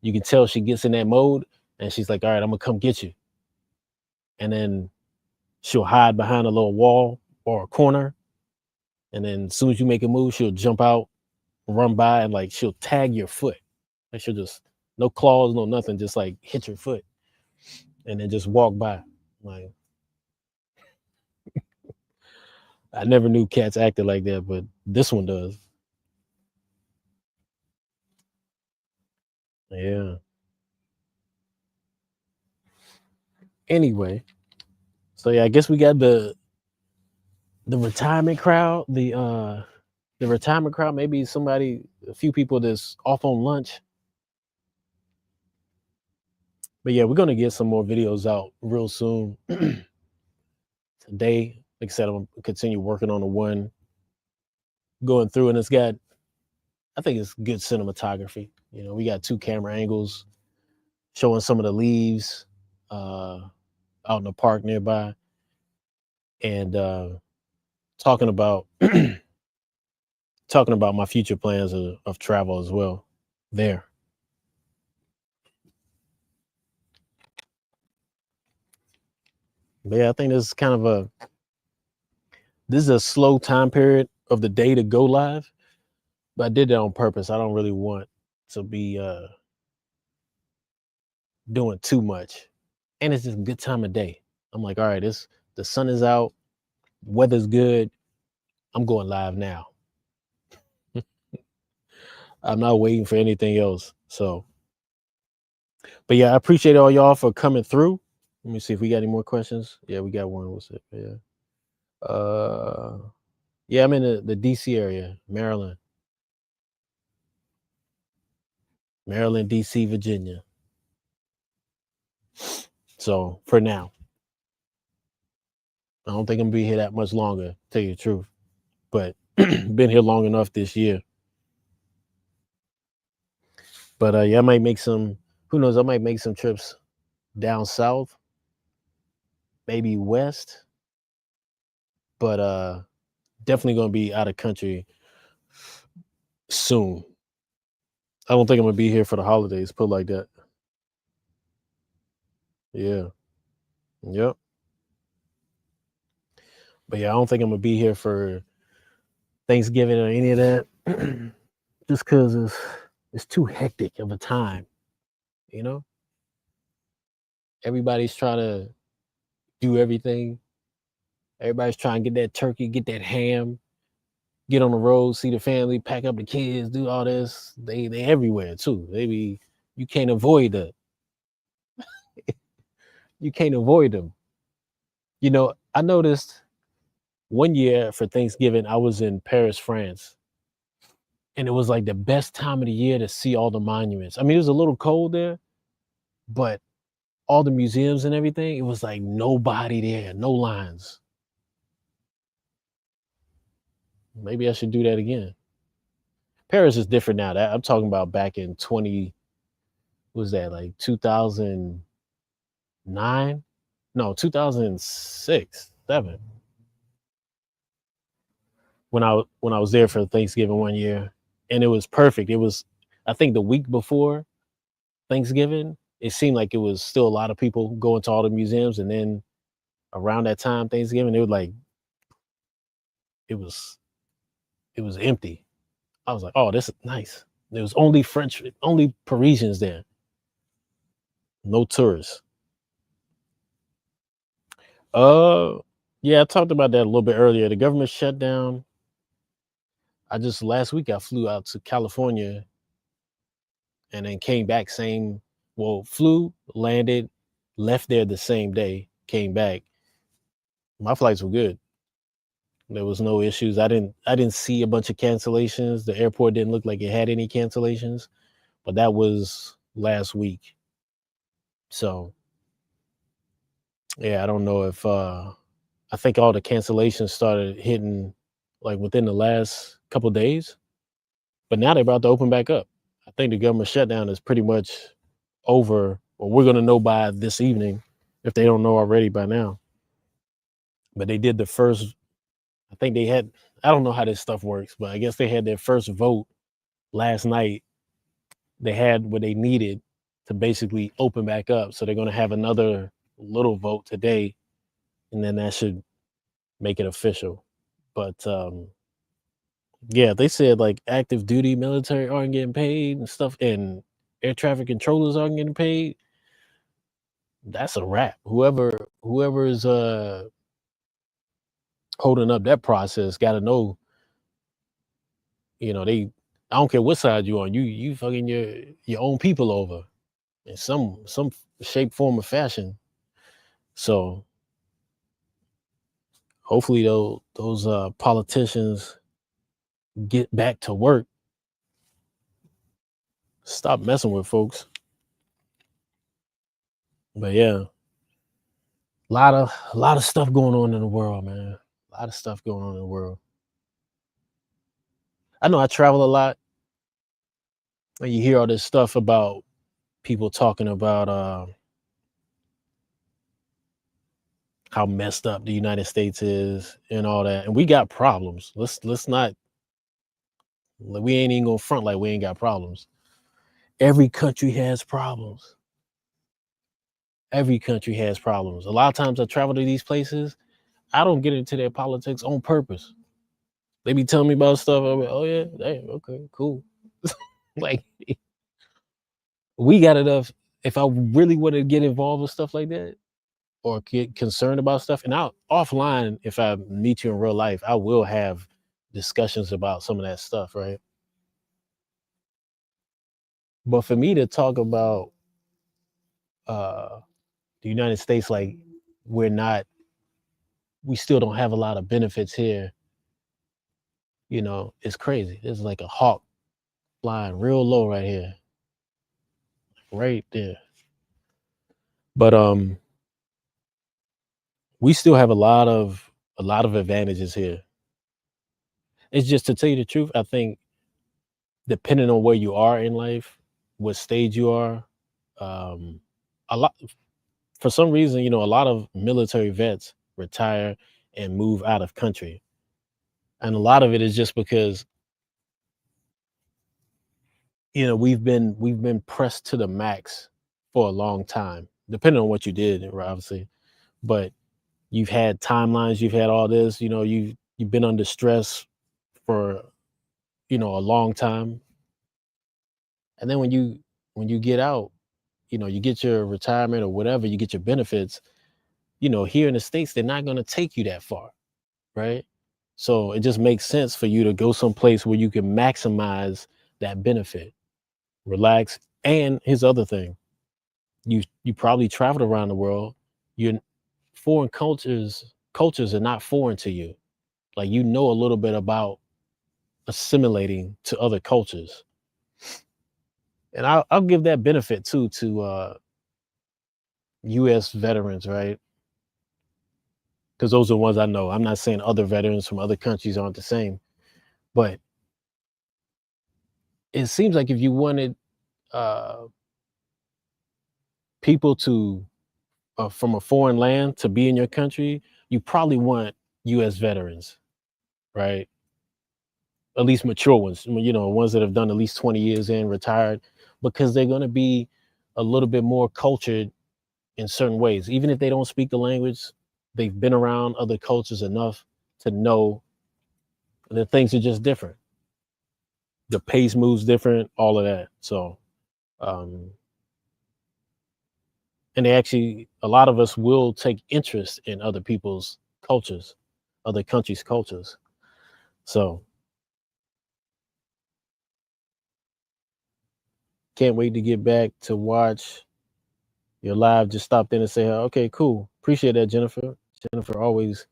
you can tell she gets in that mode and she's like, all right, I'm gonna come get you. And then she'll hide behind a little wall or a corner. And then as soon as you make a move, she'll jump out, run by, and like she'll tag your foot. Like she'll just no claws, no nothing, just like hit your foot and then just walk by. Like I never knew cats acted like that, but this one does. Yeah. Anyway, so yeah, I guess we got the retirement crowd, the retirement crowd, maybe a few people that's off on lunch. But yeah, we're gonna get some more videos out real soon. Today, like I said, I'm gonna continue working on the one going through, and I think it's good cinematography. You know, we got two camera angles showing some of the leaves uh, out in the park nearby, and talking about talking about my future plans of travel as well. There, but yeah, I think this is a slow time period of the day to go live, but I did that on purpose. I don't really want to be doing too much, and it's just a good time of day. I'm like, all right, the sun is out, weather's good. I'm going live now. I'm not waiting for anything else. So, but yeah, I appreciate all y'all for coming through. Let me see if we got any more questions. Yeah, we got one. What's it? Yeah. Uh, yeah, I'm in the DC area, Maryland, DC, Virginia. So for now, I don't think I'm gonna be here that much longer, to tell you the truth. But been here long enough this year. But yeah, I might make some. Who knows? I might make some trips down south, maybe west. But definitely gonna be out of country soon. I don't think I'm gonna be here for the holidays. Put it like that. Yeah. Yep. But yeah, I don't think I'm gonna be here for Thanksgiving or any of that. Just because it's too hectic of a time. You know, everybody's trying to do everything. Everybody's trying to get that turkey, get that ham, get on the road, see the family, pack up the kids, do all this. They everywhere too. They be you can't avoid the you can't avoid them. You know, I noticed one year for Thanksgiving, I was in Paris, France, and it was like the best time of the year to see all the monuments. I mean, it was a little cold there, but all the museums and everything, it was like nobody there, no lines. Maybe I should do that again. Paris is different now. That I'm talking about back in 20, what was that like 2009? No, 2006, 7. When I was there for Thanksgiving one year, and it was perfect. It was, I think, the week before Thanksgiving. It seemed like it was still a lot of people going to all the museums, and then around that time Thanksgiving, it was like it was it was empty. I was like, oh, this is nice. There was only French, only Parisians there, no tourists. Uh, yeah, I talked about that a little bit earlier. The government shut down. I just last week I flew out to California and then came back same. Well, flew, landed, left there the same day, came back. My flights were good. There was no issues. I didn't see a bunch of cancellations. The airport didn't look like it had any cancellations, but that was last week. So yeah, I don't know if I think all the cancellations started hitting like within the last couple days, but now they're about to open back up. I think the government shutdown is pretty much over, or we're gonna know by this evening if they don't know already by now. But they did the first. I think they had. I don't know how this stuff works, but I guess they had their first vote last night. They had what they needed to basically open back up. So they're gonna have another little vote today, and then that should make it official. But yeah, they said like active duty military aren't getting paid and stuff, and air traffic controllers aren't getting paid. That's a wrap. Whoever's holding up that process got to know. They. I don't care what side you on. You fucking your own people over in some shape, form, or fashion. So hopefully those politicians get back to work. Stop messing with folks. But yeah, a lot of stuff going on in the world, man. A lot of stuff going on in the world. I know I travel a lot, and you hear all this stuff about people talking about how messed up the United States is and all that, and we got problems. Let's not. We ain't even gonna front like we ain't got problems. Every country has problems. Every country has problems. A lot of times I travel to these places, I don't get into their politics on purpose. They be telling me about stuff. I'm like, oh yeah, damn, okay, cool. Like we got enough. If I really want to get involved with stuff like that or get concerned about stuff, and I'll offline, if I meet you in real life, I will have discussions about some of that stuff, right? But for me to talk about uh the United States like we're not, we still don't have a lot of benefits here, it's crazy. It's like a hawk flying real low right here, right there. But we still have a lot of advantages here. It's just to tell you the truth, I think depending on where you are in life, what stage you are, um, a lot for some reason, a lot of military vets retire and move out of country. And a lot of it is just because, we've been pressed to the max for a long time, depending on what you did, right, obviously. But you've had timelines, you've had all this, you've been under stress for, a long time. And then when you get out, you get your retirement or whatever, you get your benefits, here in the States, they're not gonna take you that far, right? So it just makes sense for you to go someplace where you can maximize that benefit, relax. And his other thing, you probably traveled around the world. Your foreign cultures are not foreign to you. Like you know a little bit about assimilating to other cultures. And I'll give that benefit too to US veterans, right? Because those are the ones I know. I'm not saying other veterans from other countries aren't the same, but it seems like if you wanted uh, people to from a foreign land to be in your country, you probably want U.S. veterans, right? At least mature ones, ones that have done at least 20 years in, retired, because they're going to be a little bit more cultured in certain ways. Even if they don't speak the language, they've been around other cultures enough to know that things are just different. The pace moves different, all of that. So, um, and they actually, a lot of us will take interest in other people's cultures, other countries' cultures. So, can't wait to get back to watch your live. Just stopped in and say, okay, cool. Appreciate that, Jennifer. Jennifer always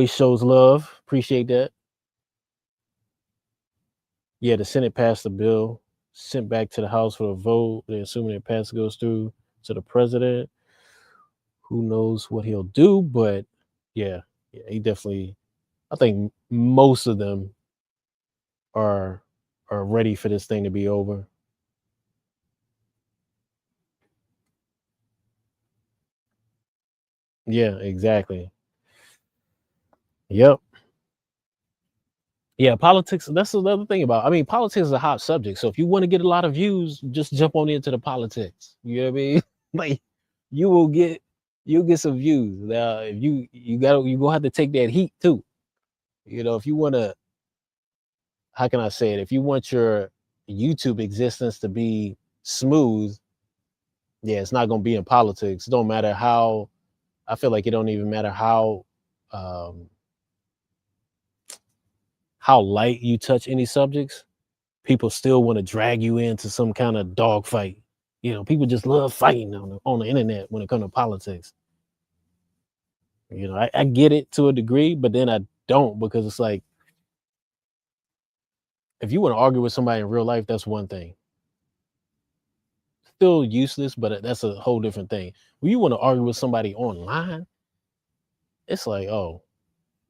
shows love. Appreciate that. Yeah, the Senate passed the bill, sent back to the House for a vote. They're assuming it pass goes through to the president. Who knows what he'll do? But yeah, yeah, he definitely. I think most of them are are ready for this thing to be over. Yeah, exactly. Yep. Yeah, politics. That's another thing about. I mean, politics is a hot subject. So if you want to get a lot of views, just jump on into the politics. You know what I mean? Like, you will get you'll get some views. Now, if you gonna have to take that heat too. If you want to, how can I say it? If you want your YouTube existence to be smooth, yeah, it's not gonna be in politics. It don't matter how. I feel like it don't even matter um, how light you touch any subjects. People still want to drag you into some kind of dogfight. People just love fighting on the internet when it comes to politics. I get it to a degree, but then I don't, because it's like, if you want to argue with somebody in real life, that's one thing. Still useless, but that's a whole different thing. When you want to argue with somebody online, it's like, oh,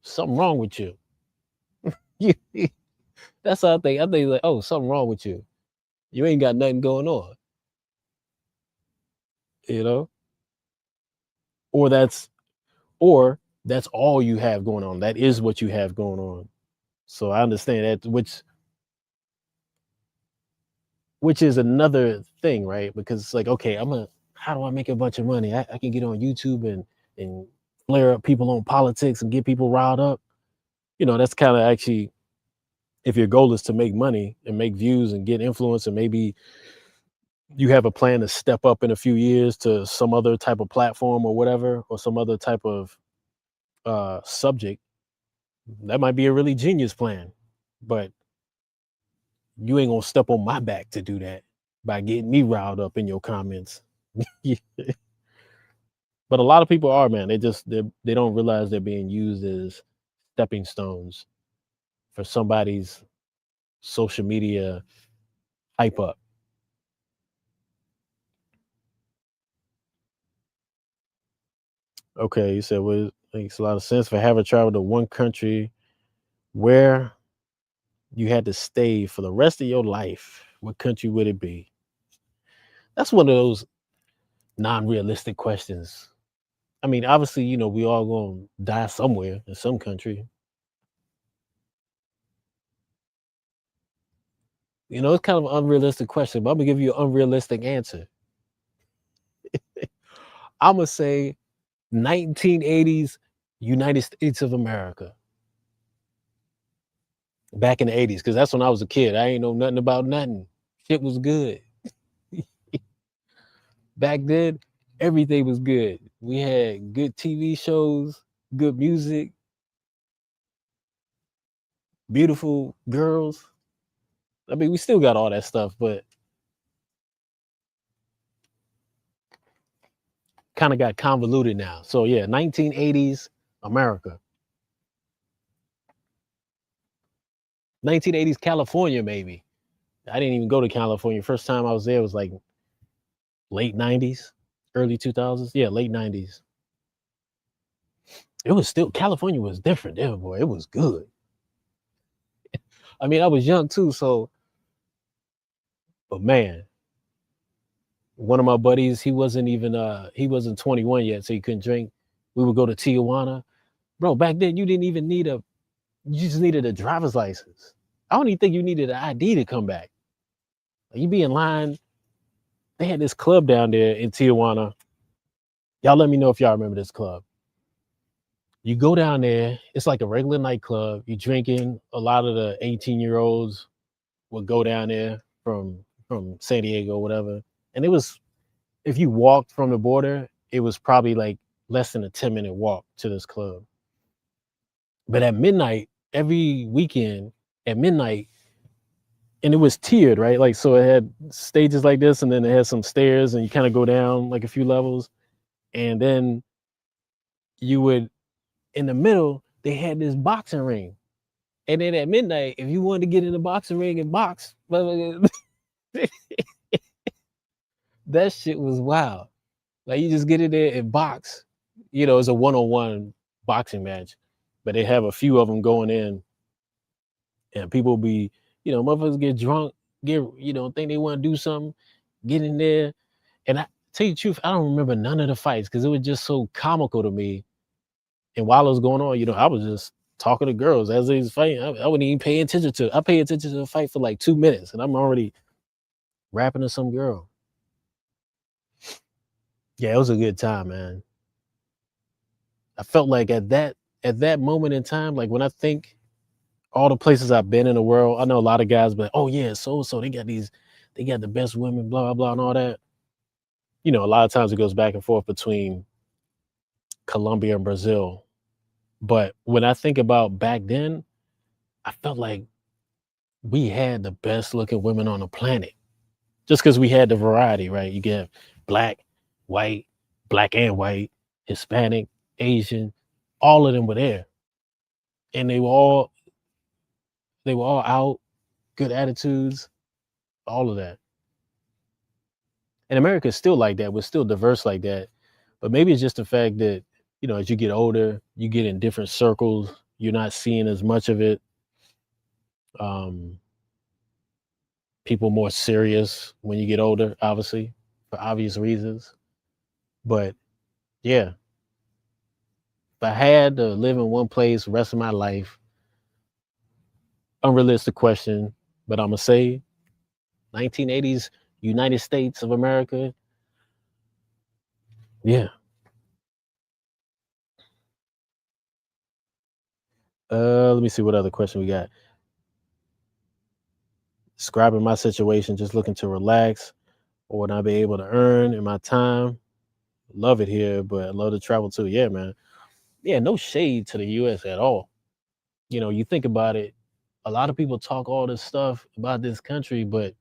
something wrong with you. That's how I think. I think like, oh, something wrong with you. You ain't got nothing going on, you know? Or or that's all you have going on. That is what you have going on. So I understand that, which is another thing, right? Because it's like, okay, how do I make a bunch of money? I can get on YouTube and flare up people on politics and get people riled up. That's kind of actually, if your goal is to make money and make views and get influence, and maybe you have a plan to step up in a few years to some other type of platform or whatever, or some other type of subject, that might be a really genius plan. But you ain't gonna step on my back to do that by getting me riled up in your comments. Yeah. But a lot of people are, man. They don't realize they're being used as stepping stones for somebody's social media hype up. Okay, you said well, it makes a lot of sense for having traveled to one country where you had to stay for the rest of your life. What country would it be? That's one of those non-realistic questions. I mean, obviously, we all gonna die somewhere in some country. It's kind of an unrealistic question, but I'm gonna give you an unrealistic answer. I'm gonna say 1980s United States of America. Back in the 80s, because that's when I was a kid. I ain't know nothing about nothing. Shit was good. Back then, everything was good. We had good TV shows, good music, beautiful girls. I mean, we still got all that stuff, but kind of got convoluted now. So yeah, 1980s America. 1980s California, maybe. I didn't even go to California. First time I was there was like late 90s, early 2000s. Yeah, late 90s. It was still California was different there, boy. It was good. I mean, I was young too, so but man, one of my buddies, he wasn't 21 yet, so he couldn't drink. We would go to Tijuana. Bro, back then you didn't even need you just needed a driver's license. I don't even think you needed an ID to come back. Like, you be in line. They had this club down there in Tijuana. Y'all let me know if y'all remember this club. You go down there, it's like a regular nightclub. You drinking. A lot of the 18-year-olds would go down there from San Diego, whatever. And it was if you walked from the border, it was probably like less than a 10-minute walk to this club. But at midnight, every weekend at midnight, and it was tiered, right? Like so it had stages like this, and then it had some stairs, and you kind of go down like a few levels, and then you would in the middle, they had this boxing ring. And then at midnight, if you wanted to get in the boxing ring and box, that shit was wild. Like you just get in there and box. It's a one-on-one boxing match, but they have a few of them going in, and people be, motherfuckers get drunk, think they want to do something, get in there. And I tell you the truth, I don't remember none of the fights because it was just so comical to me. And while it was going on, I was just talking to girls as they was fighting. I wouldn't even pay attention to it. I pay attention to the fight for like 2 minutes, and I'm already rapping to some girl. Yeah, it was a good time, man. I felt like at that moment in time, like when I think all the places I've been in the world, I know a lot of guys, but oh yeah, so they got the best women, blah blah blah, and all that. A lot of times it goes back and forth between Colombia and Brazil. But when I think about back then, I felt like we had the best looking women on the planet just because we had the variety, right? You get black, white, black and white, Hispanic, Asian, all of them were there, and they were all out, good attitudes, all of that. And America is still like that. We're still diverse like that, but maybe it's just the fact that as you get older, you get in different circles. You're not seeing as much of it. Um, People more serious when you get older, obviously, for obvious reasons. But yeah, if I had to live in one place the rest of my life, unrealistic question, but I'm gonna say 1980s United States of America. Yeah. Let me see what other question we got. Describing my situation, just looking to relax, or would I be able to earn in my time? Love it here, but I love to travel too. Yeah, man. Yeah, no shade to the US at all. You think about it, a lot of people talk all this stuff about this country, but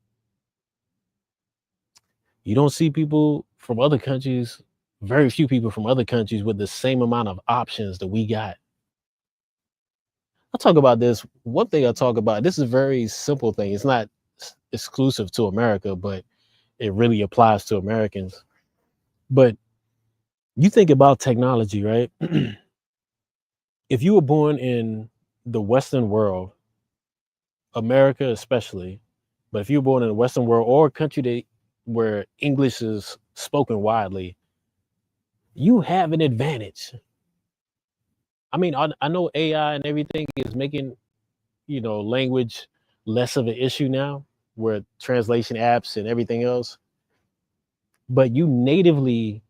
you don't see people from other countries, very few people from other countries with the same amount of options that we got. I'll talk about this. One thing I talk about, this is a very simple thing. It's not exclusive to America, but it really applies to Americans. But You think about technology, right? If you were born in the Western world, America especially, but if you were born in the Western world or a country where English is spoken widely, you have an advantage. I mean, I know AI and everything is making, language less of an issue now, where translation apps and everything else, but you natively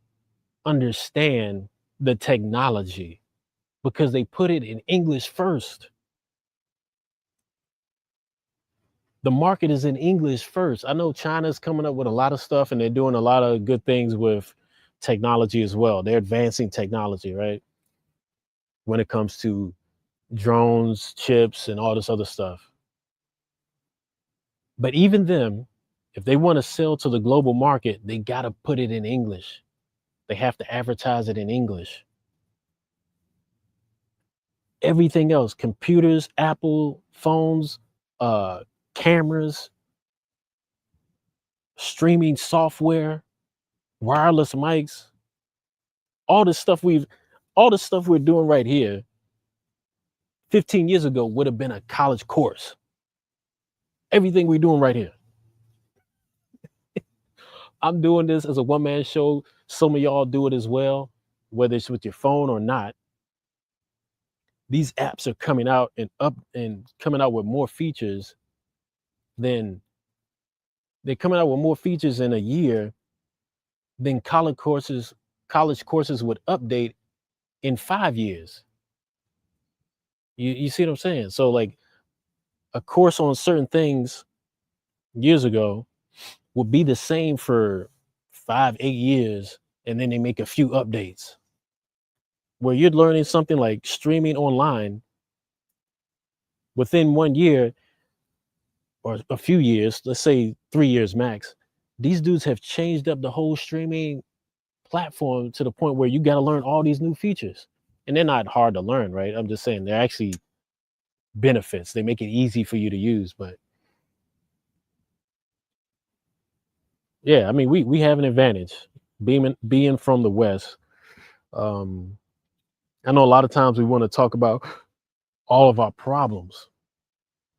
understand the technology because they put it in English first. The market is in English first. I know China's coming up with a lot of stuff and they're doing a lot of good things with technology as well. They're advancing technology, right? When it comes to drones, chips, and all this other stuff. But even them, if they want to sell to the global market, they got to put it in English. They have to advertise it in English. Everything else, computers, Apple phones, uh, cameras, streaming software, wireless mics, all this stuff all the stuff we're doing right here 15 years ago would have been a college course. Everything we're doing right here. I'm doing this as a one-man show. Some of y'all do it as well, whether it's with your phone or not. These apps are coming out and coming out with more features than they're coming out with more features in a year than college courses would update in 5 years. You see what I'm saying? So like a course on certain things years ago would be the same for 5, 8 years, and then they make a few updates. Where you're learning something like streaming online within 1 year or a few years, let's say 3 years max, these dudes have changed up the whole streaming platform to the point where you got to learn all these new features. And they're not hard to learn, right? I'm just saying they're actually benefits. They make it easy for you to use. But yeah, I mean, we have an advantage being from the West. Um, I know a lot of times we want to talk about all of our problems,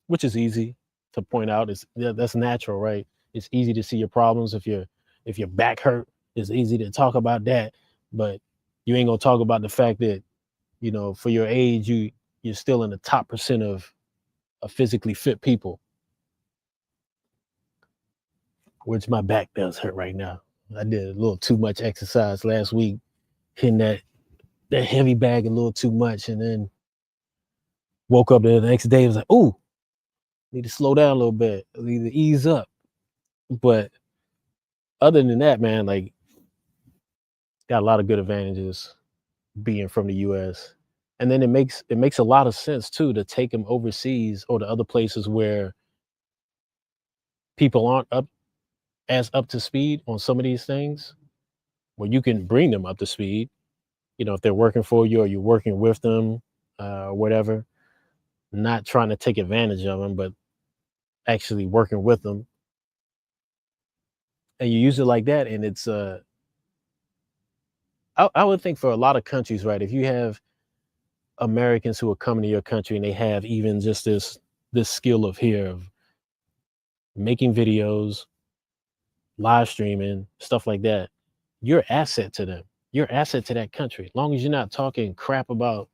which is easy to point out. That's natural, right? It's easy to see your problems if your back hurt. It's easy to talk about that, but you ain't gonna talk about the fact that for your age you're still in the top percent of physically fit people, which my back does hurt right now. I did a little too much exercise last week, hitting that heavy bag a little too much, and then woke up the next day and was like, "Ooh, need to slow down a little bit, need to ease up." But other than that, man, like got a lot of good advantages being from the US. And then it makes a lot of sense too to take them overseas or to other places where people aren't up to speed on some of these things, where you can bring them up to speed, if they're working for you or you're working with them, or whatever, not trying to take advantage of them, but actually working with them. And you use it like that. And it's, I would think for a lot of countries, right? If you have Americans who are coming to your country and they have even just this skill of here of making videos, live streaming, stuff like that, you're an asset to them. You're an asset to that country. As long as you're not talking crap about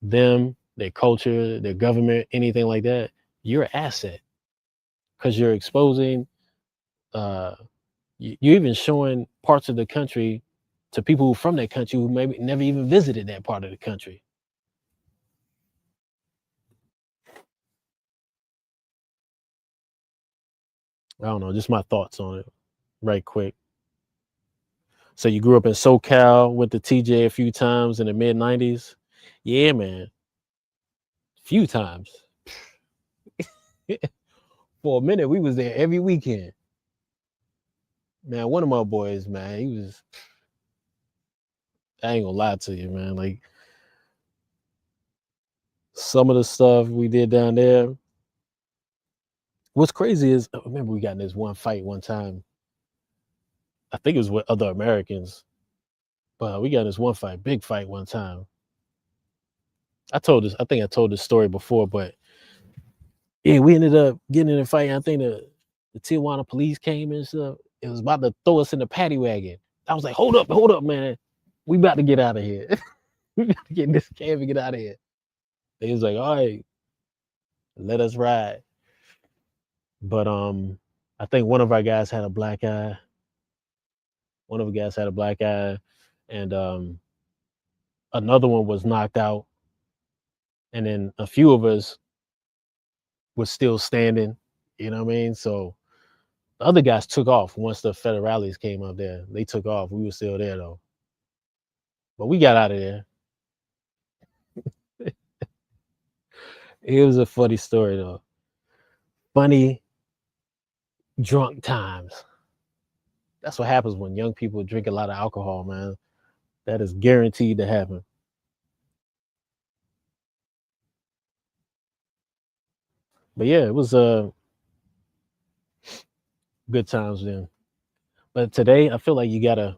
them, their culture, their government, anything like that, you're an asset because you're exposing, uh, you're even showing parts of the country to people who from that country who maybe never even visited that part of the country. I don't know, just my thoughts on it, right quick. So you grew up in SoCal, went to TJ a few times in the mid '90s. Yeah, man, few times. For a minute, we was there every weekend. Man, one of my boys, man, he was. I ain't gonna lie to you, man. Like some of the stuff we did down there. What's crazy is, I remember we got in this one fight one time. I think it was with other Americans, But we got in this one fight, big fight one time. I think I told this story before, but yeah, we ended up getting in a fight. I think the Tijuana police came and stuff. It was about to throw us in the paddy wagon. I was like, hold up, man. We about to get out of here. We got to get in this cab and get out of here. They was like, all right, let us ride. But I think one of our guys had a black eye. One of the guys had a black eye, and another one was knocked out. And then a few of us was still standing. You know what I mean? So the other guys took off once the federales came up there. They took off. We were still there though. But we got out of there. It was a funny story though. Funny drunk times. That's what happens when young people drink a lot of alcohol, man. That is guaranteed to happen. But yeah, it was good times then. But today I feel like you gotta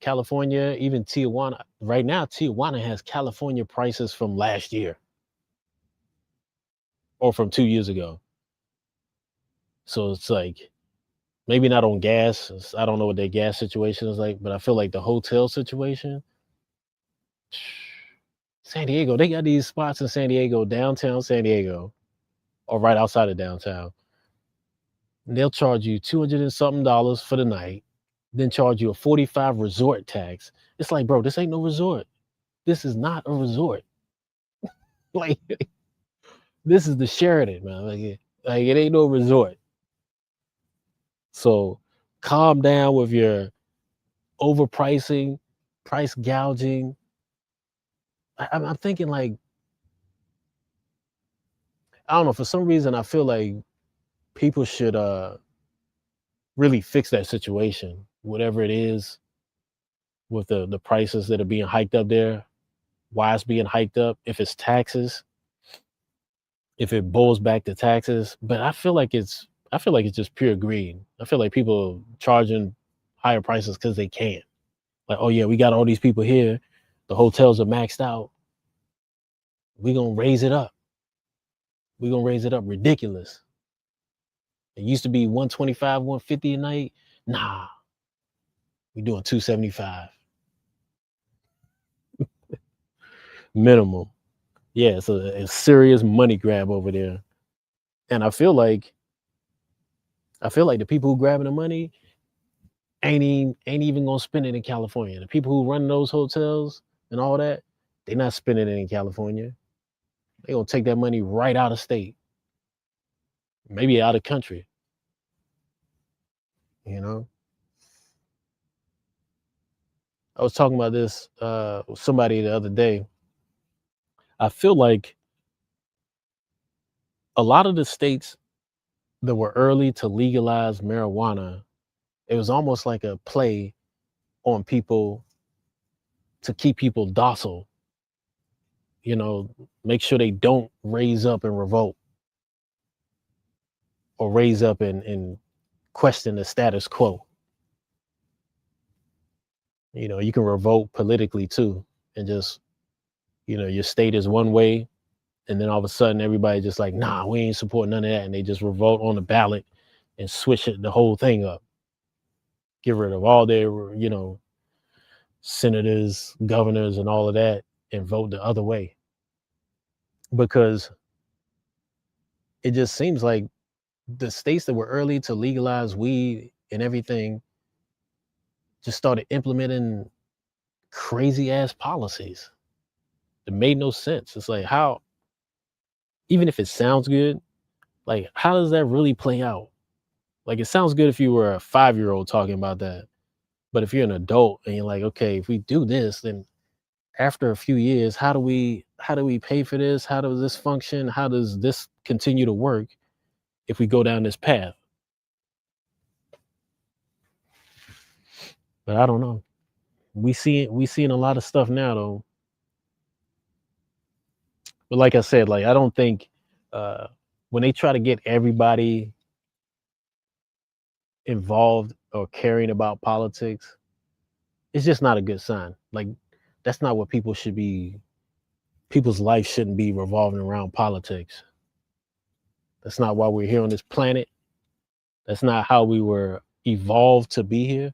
California, even Tijuana. Right now, Tijuana has California prices from last year or from 2 years ago. So it's like maybe not on gas. I don't know what their gas situation is like, but I feel like the hotel situation. San Diego, they got these spots in San Diego, downtown San Diego, or right outside of downtown. And they'll charge you 200 and something dollars for the night, then charge you a 45 resort tax. It's like, bro, this ain't no resort. This is not a resort. Like, this is the Sheraton, man. Like it ain't no resort. So calm down with your overpricing, price gouging. I'm thinking like, I don't know, for some reason I feel like people should really fix that situation, whatever it is with the prices that are being hiked up there, why it's being hiked up, if it's taxes, if it boils back to taxes. But I feel like it's just pure greed. I feel like people charging higher prices because they can. Like, oh yeah, we got all these people here. The hotels are maxed out. We're gonna raise it up. We're gonna raise it up ridiculous. It used to be 125, 150 a night. Nah, we doing 275 minimum. Yeah, it's a serious money grab over there. And I feel like the people who grabbing the money ain't even gonna spend it in California. The people who run those hotels and all that, they're not spending it in California. They gonna take that money right out of state, maybe out of country. You know, I was talking about this with somebody the other day. I feel like a lot of the states that were early to legalize marijuana, it was almost like a play on people to keep people docile, you know, make sure they don't raise up and revolt or raise up and question the status quo. You know, you can revolt politically too, and just, you know, your state is one way, and then all of a sudden everybody just like, nah, we ain't supporting none of that, and they just revolt on the ballot and switch the whole thing up, get rid of all their, you know, senators, governors, and all of that, and vote the other way. Because it just seems like the states that were early to legalize weed and everything just started implementing crazy ass policies that made no sense. It's like, how, even if it sounds good, like how does that really play out? Like it sounds good if you were a 5-year old talking about that. But if you're an adult and you're like, okay, if we do this, then after a few years, how do we pay for this? How does this function? How does this continue to work if we go down this path? But I don't know. We seeing a lot of stuff now though. But like I said, like I don't think uh when they try to get everybody involved or caring about politics, it's just not a good sign. Like that's not what people should be. People's life shouldn't be revolving around politics. That's not why we're here on this planet. That's not how we were evolved to be here.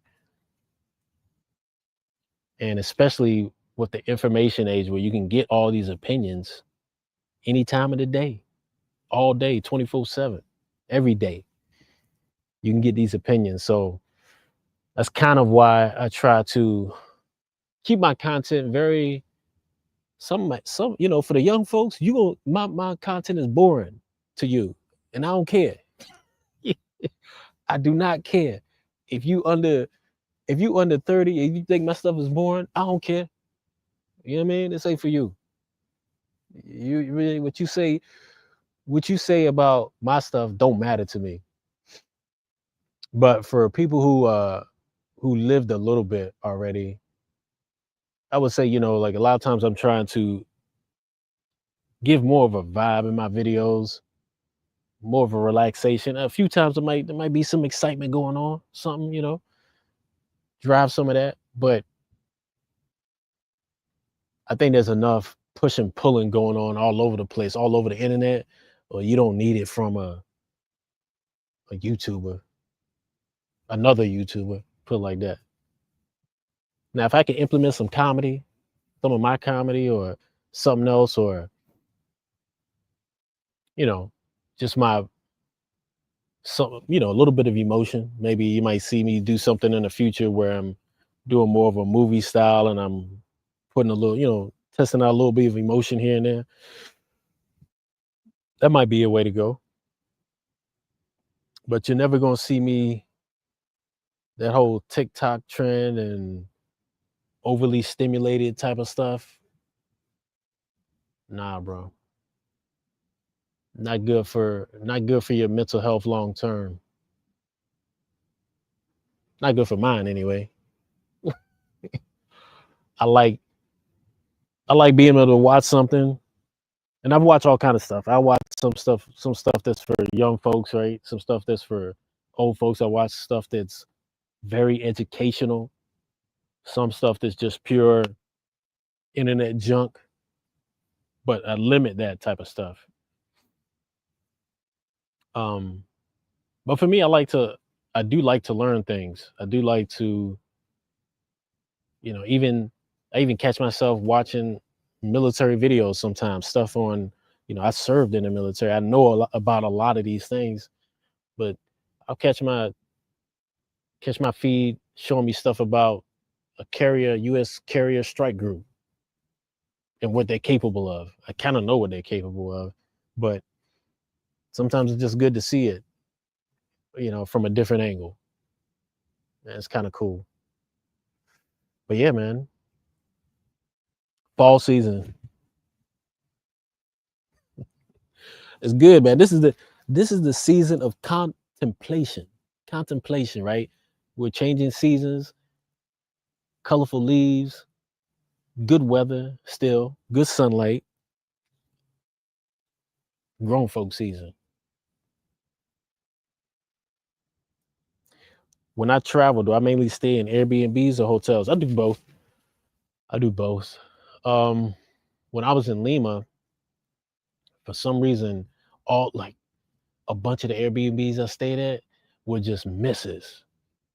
And especially with the information age where you can get all these opinions any time of the day, all day, 24/7, every day. You can get these opinions. So that's kind of why I try to keep my content very some for the young folks, you go my content is boring to you. And I don't care. I do not care. If you under 30 and you think my stuff is boring, I don't care. You know what I mean? This ain't for you. You really what you say about my stuff don't matter to me. But for people who lived a little bit already, I would say, like a lot of times I'm trying to give more of a vibe in my videos, more of a relaxation. A few times there might be some excitement going on, something, drive some of that. But I think there's enough push and pulling going on all over the place, all over the internet, or you don't need it from a YouTuber, another YouTuber, put it like that. Now, if I can implement some comedy, some of my comedy or something else, or, you know, just a little bit of emotion. Maybe you might see me do something in the future where I'm doing more of a movie style and I'm putting a little, testing out a little bit of emotion here and there. That might be a way to go. But you're never gonna see me that whole TikTok trend and overly stimulated type of stuff. Nah, bro. Not good for your mental health long term. Not good for mine anyway. I like I like being able to watch something, and I've watched all kind of stuff. I watch some stuff that's for young folks, right? Some stuff that's for old folks. I watch stuff that's very educational. Some stuff that's just pure internet junk, but I limit that type of stuff. Um, but for me, I do like to learn things. I do like to, even I even catch myself watching military videos sometimes. Stuff on, I served in the military. I know about a lot of these things, but I'll catch my feed showing me stuff about U.S. carrier strike group and what they're capable of. I kind of know what they're capable of, but sometimes it's just good to see it, from a different angle. And it's kind of cool. But yeah, man, fall season is good, man. This is the season of contemplation. Contemplation, right? We're changing seasons, colorful leaves, good weather still, good sunlight, grown folk season. When I travel, do I mainly stay in Airbnbs or hotels? I do both. I do both. Um, when I was in Lima, for some reason, all like a bunch of the Airbnbs I stayed at were just misses.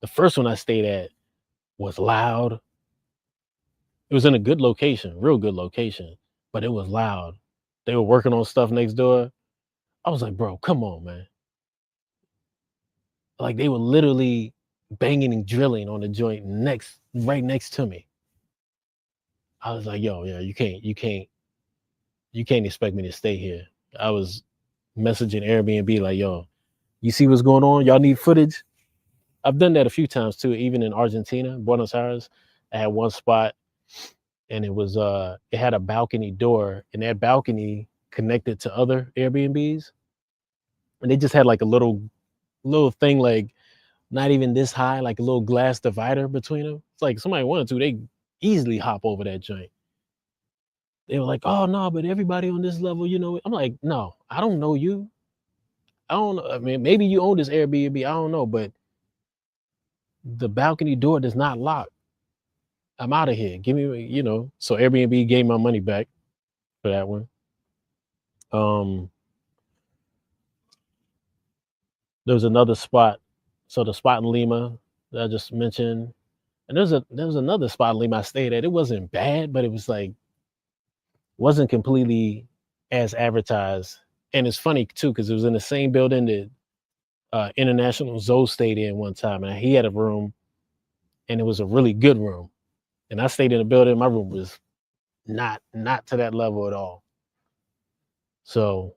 The first one I stayed at was loud. It was in a good location, real good location, but it was loud. They were working on stuff next door. I was like, bro, come on, man. Like they were literally banging and drilling on the joint right next to me. I was like, yo, yeah, you can't expect me to stay here. I was messaging Airbnb like, yo, you see what's going on? Y'all need footage? I've done that a few times too, even in Argentina, Buenos Aires. I had one spot and it had a balcony door, and that balcony connected to other Airbnbs. And they just had like a little thing, like not even this high, like a little glass divider between them. It's like somebody wanted to, they easily hop over that joint. They were like, oh no, but everybody on this level, I'm like, no, I don't know you. I don't know. I mean, maybe you own this Airbnb. I don't know, but the balcony door does not lock. I'm out of here. Give me, so Airbnb gave my money back for that one. Um, there was another spot. So the spot in Lima that I just mentioned, and there was another spot in Lima I stayed at. It wasn't bad, but it was like wasn't completely as advertised. And it's funny too because it was in the same building that International Zoe stayed in one time, and he had a room, and it was a really good room. And I stayed in the building. My room was not to that level at all. So,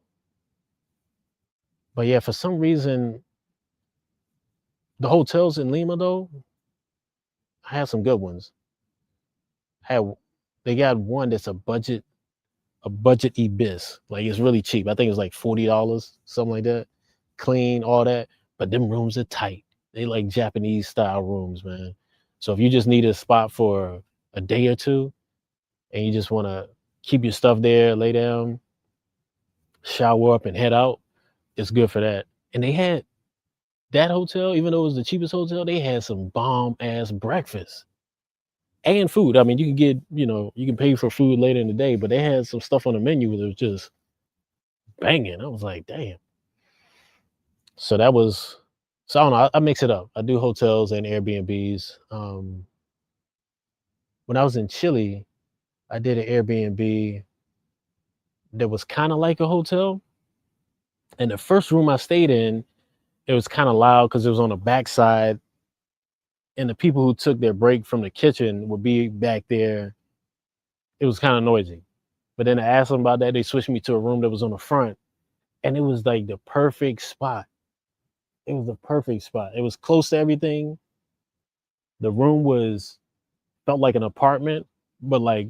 but yeah, for some reason, the hotels in Lima though, I had some good ones. Had They got one that's a budget Ibis. Like it's really cheap. I think it's like $40, something like that. Clean, all that. But them rooms are tight. They like Japanese style rooms, man. So if you just need a spot for a day or two and you just want to keep your stuff there, lay down, shower up and head out, it's good for that. And they had that hotel, even though it was the cheapest hotel, they had some bomb ass breakfast and food. I mean, you can you can pay for food later in the day, but they had some stuff on the menu that was just banging. I was like, damn. So that was, so I don't know. I mix it up. I do hotels and Airbnbs. When I was in Chile, I did an Airbnb that was kind of like a hotel. And the first room I stayed in, it was kind of loud because it was on the backside, and the people who took their break from the kitchen would be back there. It was kind of noisy. But then I asked them about that. They switched me to a room that was on the front, and it was like the perfect spot. It was the perfect spot. It was close to everything. The room was felt like an apartment, but like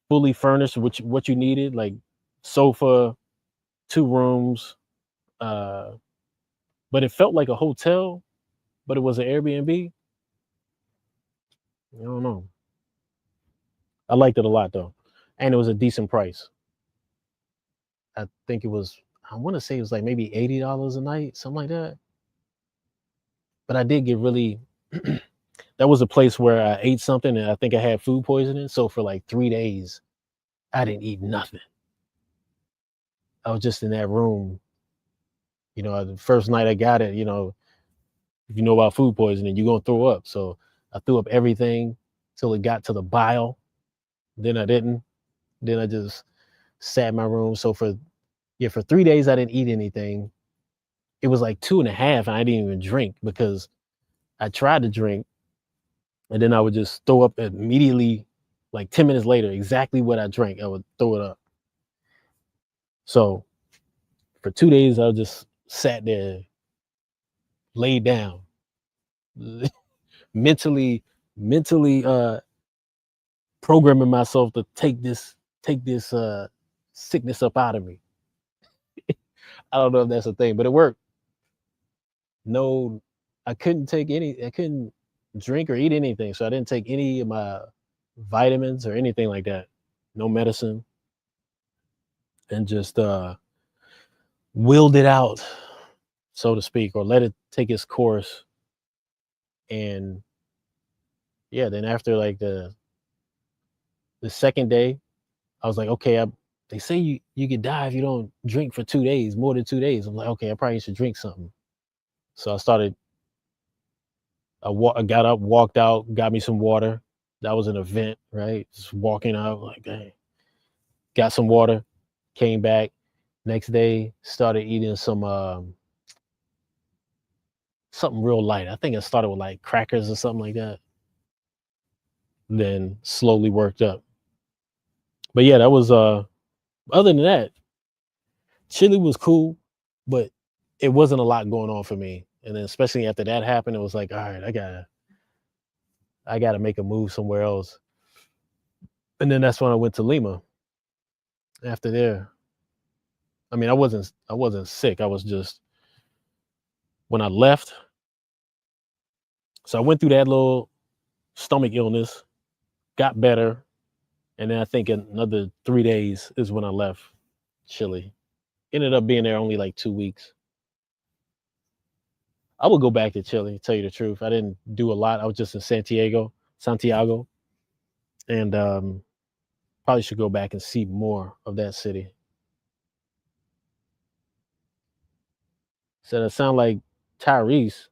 fully furnished, which what you needed, like sofa, two rooms. Uh, but it felt like a hotel, but it was an Airbnb. I don't know. I liked it a lot though, and it was a decent price. I think it was. I want to say it was like maybe $80 a night, something like that. But I did get really. That was a place where I ate something and I think I had food poisoning. So for like 3 days, I didn't eat nothing. I was just in that room. The first night I got it, if you know about food poisoning, you're gonna throw up. So I threw up everything till it got to the bile. Then I didn't. Then I just sat in my room. So for 3 days I didn't eat anything. It was like two and a half, and I didn't even drink because I tried to drink, and then I would just throw up immediately, like 10 minutes later, exactly what I drank, I would throw it up. So for 2 days, I just sat there, laid down, mentally, mentally programming myself to take this sickness up out of me. I don't know if that's a thing, but it worked. No, I couldn't drink or eat anything. So I didn't take any of my vitamins or anything like that. No medicine, and just willed it out, so to speak, or let it take its course. And yeah, then after like the second day, I was like, okay, they say you could die if you don't drink for 2 days, more than 2 days. I'm like, okay, I probably should drink something. So I got up, walked out, got me some water. That was an event, right? Just walking out, like, dang, got some water, came back. Next day, started eating something real light. I think it started with like crackers or something like that. Then slowly worked up. But yeah, that was other than that, Chile was cool, but it wasn't a lot going on for me. And then especially after that happened, it was like, all right, I gotta make a move somewhere else. And then that's when I went to Lima after there. I mean, I wasn't sick. I was just when I left. So I went through that little stomach illness, got better, and then I think another 3 days is when I left Chile. Ended up being there only like 2 weeks. I would go back to Chile, tell you the truth. I didn't do a lot. I was just in Santiago. and probably should go back and see more of that city. Said it sound like Tyrese.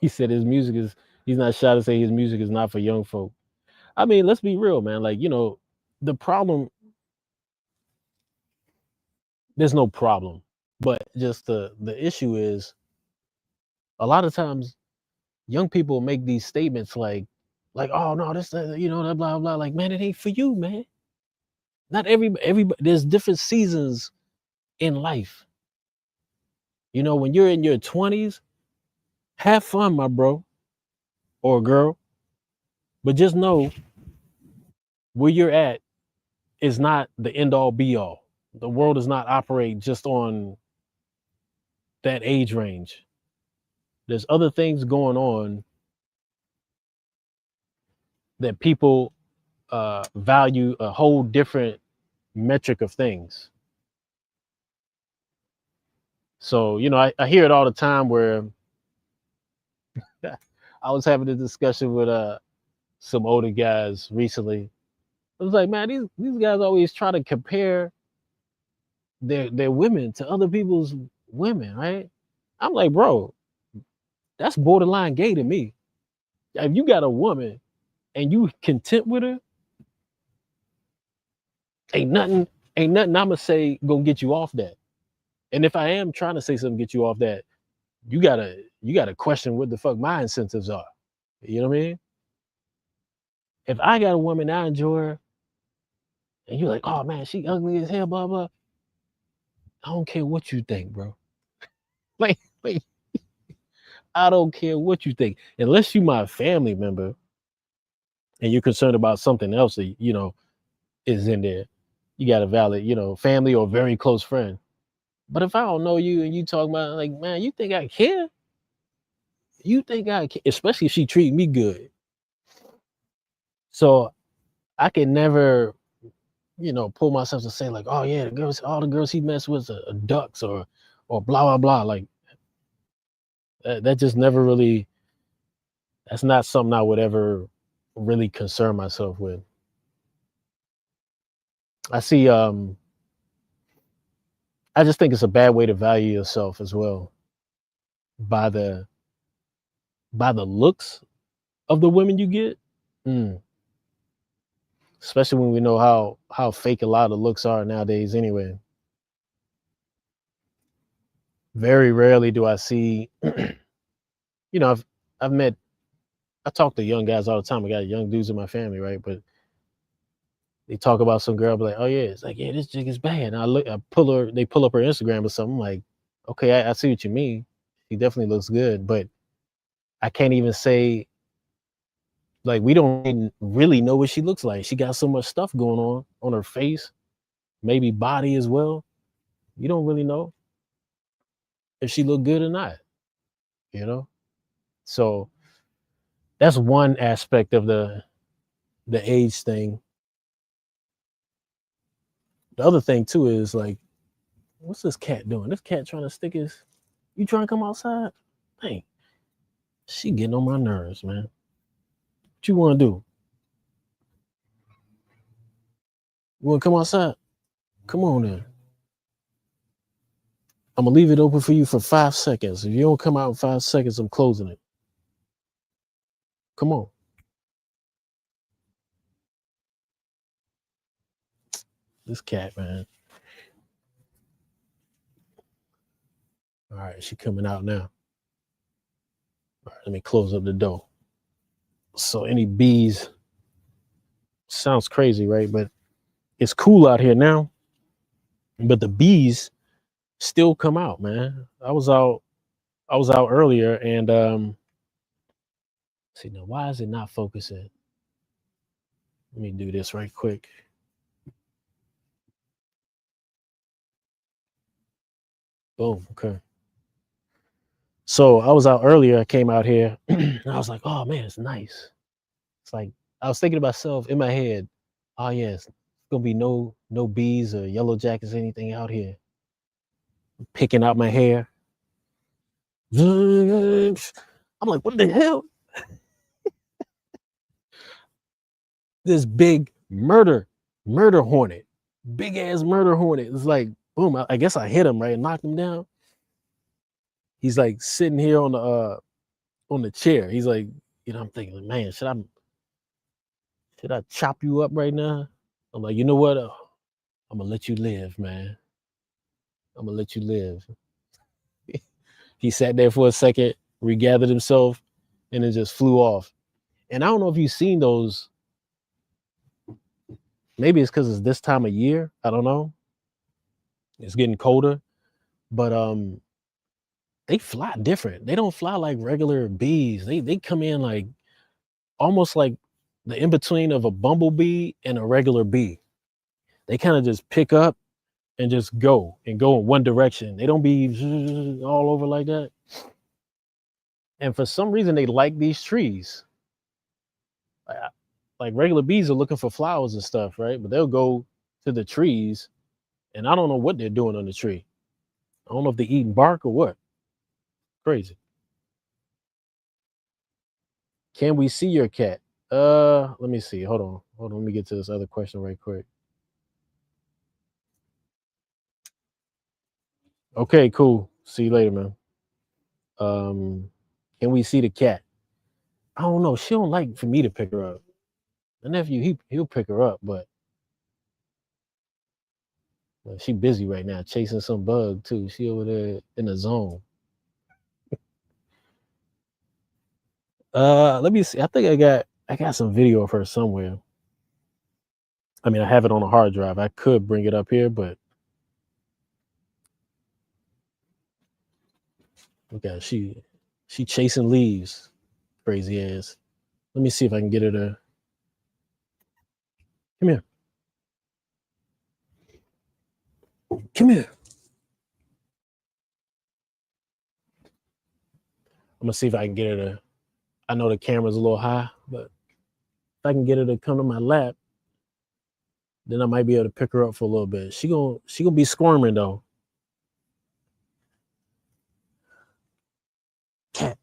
He said his music is. He's not shy to say his music is not for young folk. I mean, let's be real, man. Like, the problem. There's no problem, but just the issue is a lot of times young people make these statements like oh no, this blah blah blah. Like, man, it ain't for you, man. Not everybody. There's different seasons in life. When you're in your 20s, have fun, my bro or girl, but just know where you're at is not the end all be all. The world does not operate just on that age range. There's other things going on that people value a whole different metric of things. So, I hear it all the time where I was having a discussion with some older guys recently. I was like, man, these guys always try to compare their women to other people's women, right? I'm like, bro, that's borderline gay to me. If you got a woman and you content with her, ain't nothing, I'ma say gonna get you off that. And if I am trying to say something get you off that, you gotta question what the fuck my incentives are. You know what I mean? If I got a woman I enjoy her, and you're like, oh man, she ugly as hell, blah blah. I don't care what you think, bro. Like, I don't care what you think, unless you my family member, and you're concerned about something else that is in there. You got a valid, family or very close friend. But if I don't know you and you talk about like, man, you think I care? You think I care? Especially if she treat me good. So I can never, pull myself to say like, oh yeah, all the girls he messed with are ducks or blah blah blah. Like that just never really. That's not something I would ever really concern myself with. I see. I just think it's a bad way to value yourself as well by the looks of the women you get. Mm. Especially when we know how fake a lot of looks are nowadays anyway. Very rarely do I see, I've met, I talk to young guys all the time. I got young dudes in my family, right? But they talk about some girl, be like, oh yeah, it's like, yeah, this chick is bad. And they pull up her Instagram or something. I'm like, okay, I see what you mean. She definitely looks good, but I can't even say, like, we don't even really know what she looks like. She got so much stuff going on her face, maybe body as well. You don't really know if she look good or not, you know? So that's one aspect of the age thing. The other thing too is like, what's this cat doing? This cat trying to stick his. You trying to come outside? Hey, she getting on my nerves, man. What you want to do? You want to come outside? Come on then. I'm gonna leave it open for you for 5 seconds. If you don't come out in 5 seconds, I'm closing it. Come on. This cat, man. All right, she coming out now. All right, let me close up the door. So any bees, sounds crazy, right? But it's cool out here now. But the bees still come out, man. I was out earlier and see now why is it not focusing? Let me do this right quick. Boom. Okay. So I was out earlier. I came out here and I was like, oh man, it's nice. It's like I was thinking to myself in my head, oh yes, it's gonna be no bees or yellow jackets, anything out here. Picking out my hair. I'm like, what the hell? this big murder hornet, big ass murder hornet. It's like boom. I guess I hit him right and knocked him down. He's like sitting here on the chair. He's like, I'm thinking, man, should I chop you up right now? I'm like, you know what? I'm gonna let you live, man. I'm gonna let you live. He sat there for a second, regathered himself, and then just flew off. And I don't know if you've seen those. Maybe it's because it's this time of year. I don't know. It's getting colder, but they fly different. They don't fly like regular bees. They come in like almost like the in between of a bumblebee and a regular bee. They kind of just pick up and just go in one direction. They don't be all over like that. And for some reason, they like these trees. Like regular bees are looking for flowers and stuff, right? But they'll go to the trees, and I don't know what they're doing on the tree. I don't know if they're eating bark or what. Crazy. Can we see your cat? Let me see. Hold on. Let me get to this other question right quick. Okay, cool. See you later, man. Can we see the cat? I don't know. She don't like for me to pick her up. My nephew, he'll pick her up, but she busy right now chasing some bug too. She over there in the zone. Let me see. I think I got some video of her somewhere. I mean, I have it on a hard drive. I could bring it up here, but look at she chasing leaves. Crazy ass. Let me see if I can get her to come here. Come here. I'm gonna see if I can get her to. I know the camera's a little high, but if I can get her to come to my lap, then I might be able to pick her up for a little bit. She gonna be squirming though. Cat.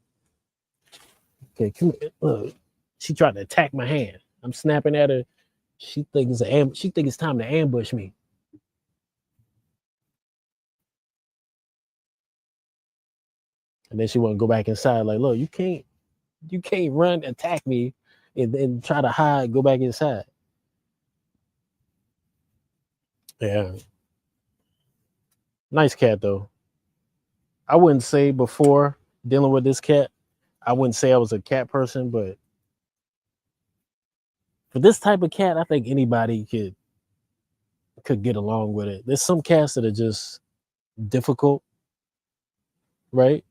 Okay, come here. Look, she tried to attack my hand. I'm snapping at her. She thinks it's time to ambush me. And then she want to go back inside. Like, look, you can't run, attack me, and then try to hide, go back inside. Yeah. Nice cat though. I wouldn't say before dealing with this cat, I wouldn't say I was a cat person, but for this type of cat, I think anybody could get along with it. There's some cats that are just difficult, right?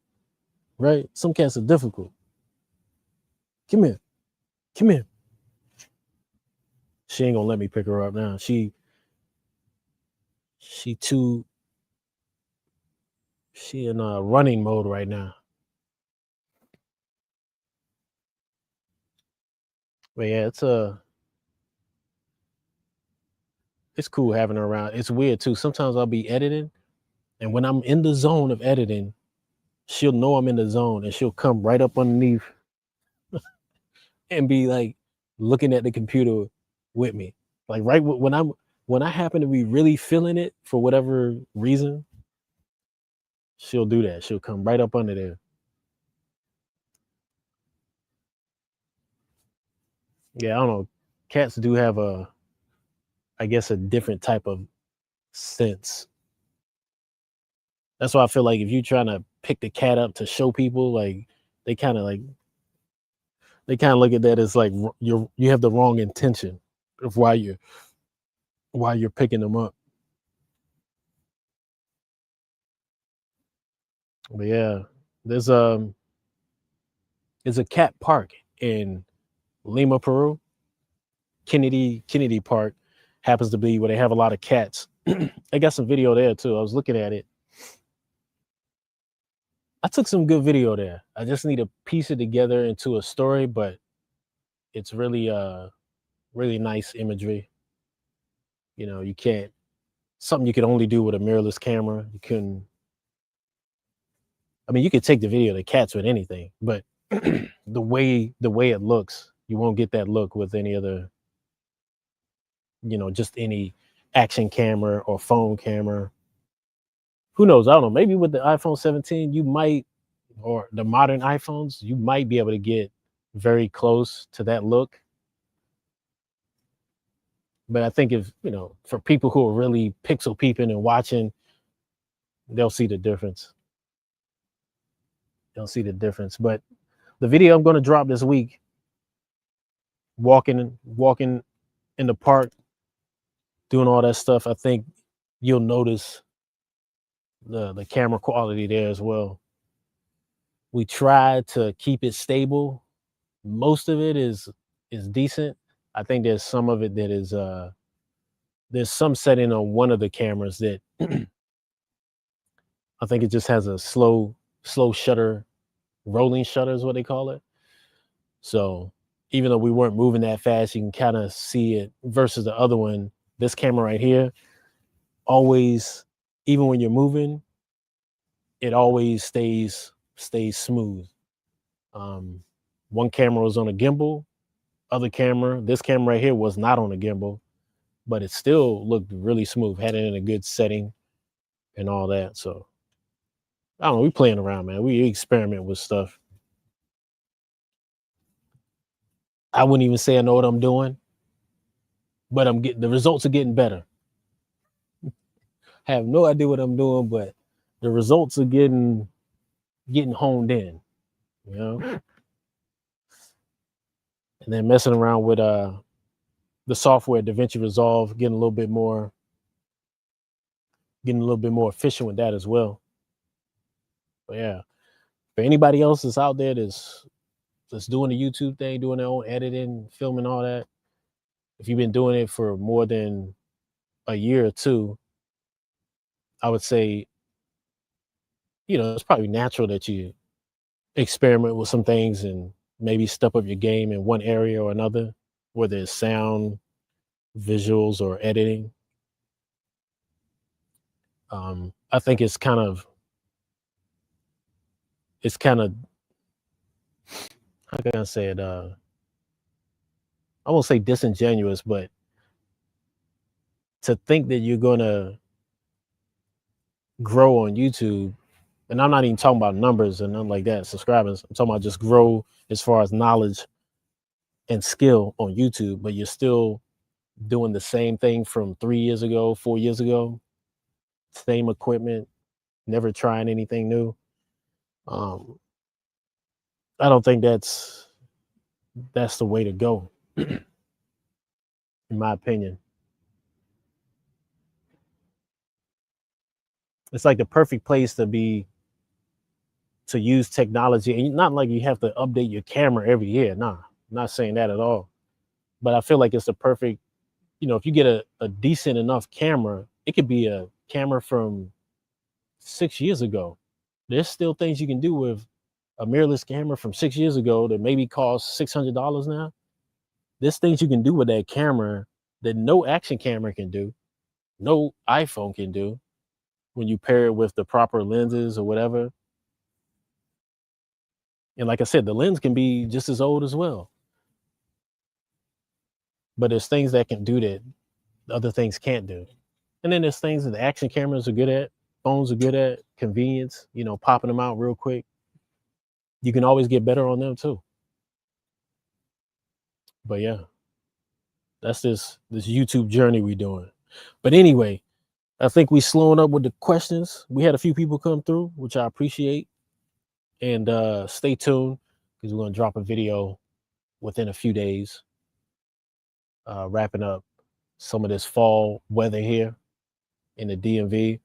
Right? Some cats are difficult. Come here. Come here. She ain't gonna let me pick her up now. She in running mode right now. But yeah, it's cool having her around. It's weird too. Sometimes I'll be editing, and when I'm in the zone of editing, she'll know I'm in the zone and she'll come right up underneath and be like looking at the computer with me. Like right when I happen to be really feeling it for whatever reason, she'll do that. She'll come right up under there. Yeah, I don't know. Cats do have I guess a different type of sense. That's why I feel like if you're trying to pick the cat up to show people, like they kind of like they kind of look at that as like you have the wrong intention of why you're picking them up. But yeah, there's there's a cat park in Lima, Peru. Kennedy Park happens to be where they have a lot of cats. I got some video there too. I was looking at it. I took some good video there. I just need to piece it together into a story, but it's really nice imagery. You can't something you could only do with a mirrorless camera. You can I mean you could take the video of the cats with anything, but the way it looks, you won't get that look with any other just any action camera or phone camera. Who knows? I don't know. Maybe with the iPhone 17, you might, or the modern iPhones, you might be able to get very close to that look. But I think if, for people who are really pixel peeping and watching, they'll see the difference. They'll see the difference. But the video I'm going to drop this week, walking in the park, doing all that stuff, I think you'll notice the camera quality there as well. We try to keep it stable. Most of it is decent. I think there's some of it that is there's some setting on one of the cameras that I think it just has a slow shutter, rolling shutter is what they call it. So even though we weren't moving that fast, you can kind of see it versus the other one. This camera right here, always, even when you're moving, it always stays smooth. One camera was on a gimbal, this camera right here was not on a gimbal, but it still looked really smooth, had it in a good setting and all that. So I don't know, we playing around, man. We experiment with stuff. I wouldn't even say I know what I'm doing, but the results are getting better. I have no idea what I'm doing, but the results are getting honed in, and then messing around with the software DaVinci Resolve, getting a little bit more efficient with that as well. But yeah, for anybody else that's out there that's doing the YouTube thing, doing their own editing, filming, all that, if you've been doing it for more than a year or two, I would say, it's probably natural that you experiment with some things and maybe step up your game in one area or another, whether it's sound, visuals, or editing. I think it's kind of how can I say it? I won't say disingenuous, but to think that you're gonna grow on YouTube, and I'm not even talking about numbers and nothing like that, subscribers. I'm talking about just grow as far as knowledge and skill on YouTube, but you're still doing the same thing from 3 years ago, 4 years ago, same equipment, never trying anything new. I don't think that's the way to go, in my opinion. It's like the perfect place to use technology, and not like you have to update your camera every year. Nah, I'm not saying that at all. But I feel like it's the perfect, if you get a decent enough camera, it could be a camera from 6 years ago. There's still things you can do with a mirrorless camera from 6 years ago that maybe costs $600 now. There's things you can do with that camera that no action camera can do, no iPhone can do, when you pair it with the proper lenses or whatever. And like I said, the lens can be just as old as well. But there's things that can do that other things can't do. And then there's things that the action cameras are good at, phones are good at, convenience, popping them out real quick. You can always get better on them too. But yeah, that's this YouTube journey we're doing. But anyway, I think we slowing up with the questions. We had a few people come through, which I appreciate. And stay tuned, because we're going to drop a video within a few days, wrapping up some of this fall weather here in the DMV.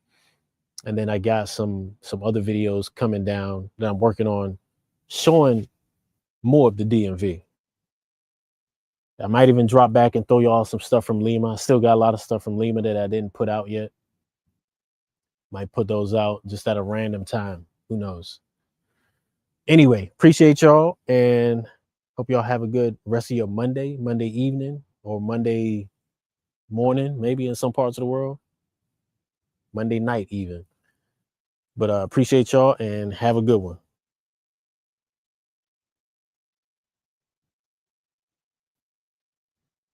And then I got some other videos coming down that I'm working on, showing more of the DMV. I might even drop back and throw y'all some stuff from Lima. I still got a lot of stuff from Lima that I didn't put out yet. Might put those out just at a random time. Who knows? Anyway, appreciate y'all, and hope y'all have a good rest of your Monday evening, or Monday morning, maybe in some parts of the world, Monday night even. But appreciate y'all, and have a good one.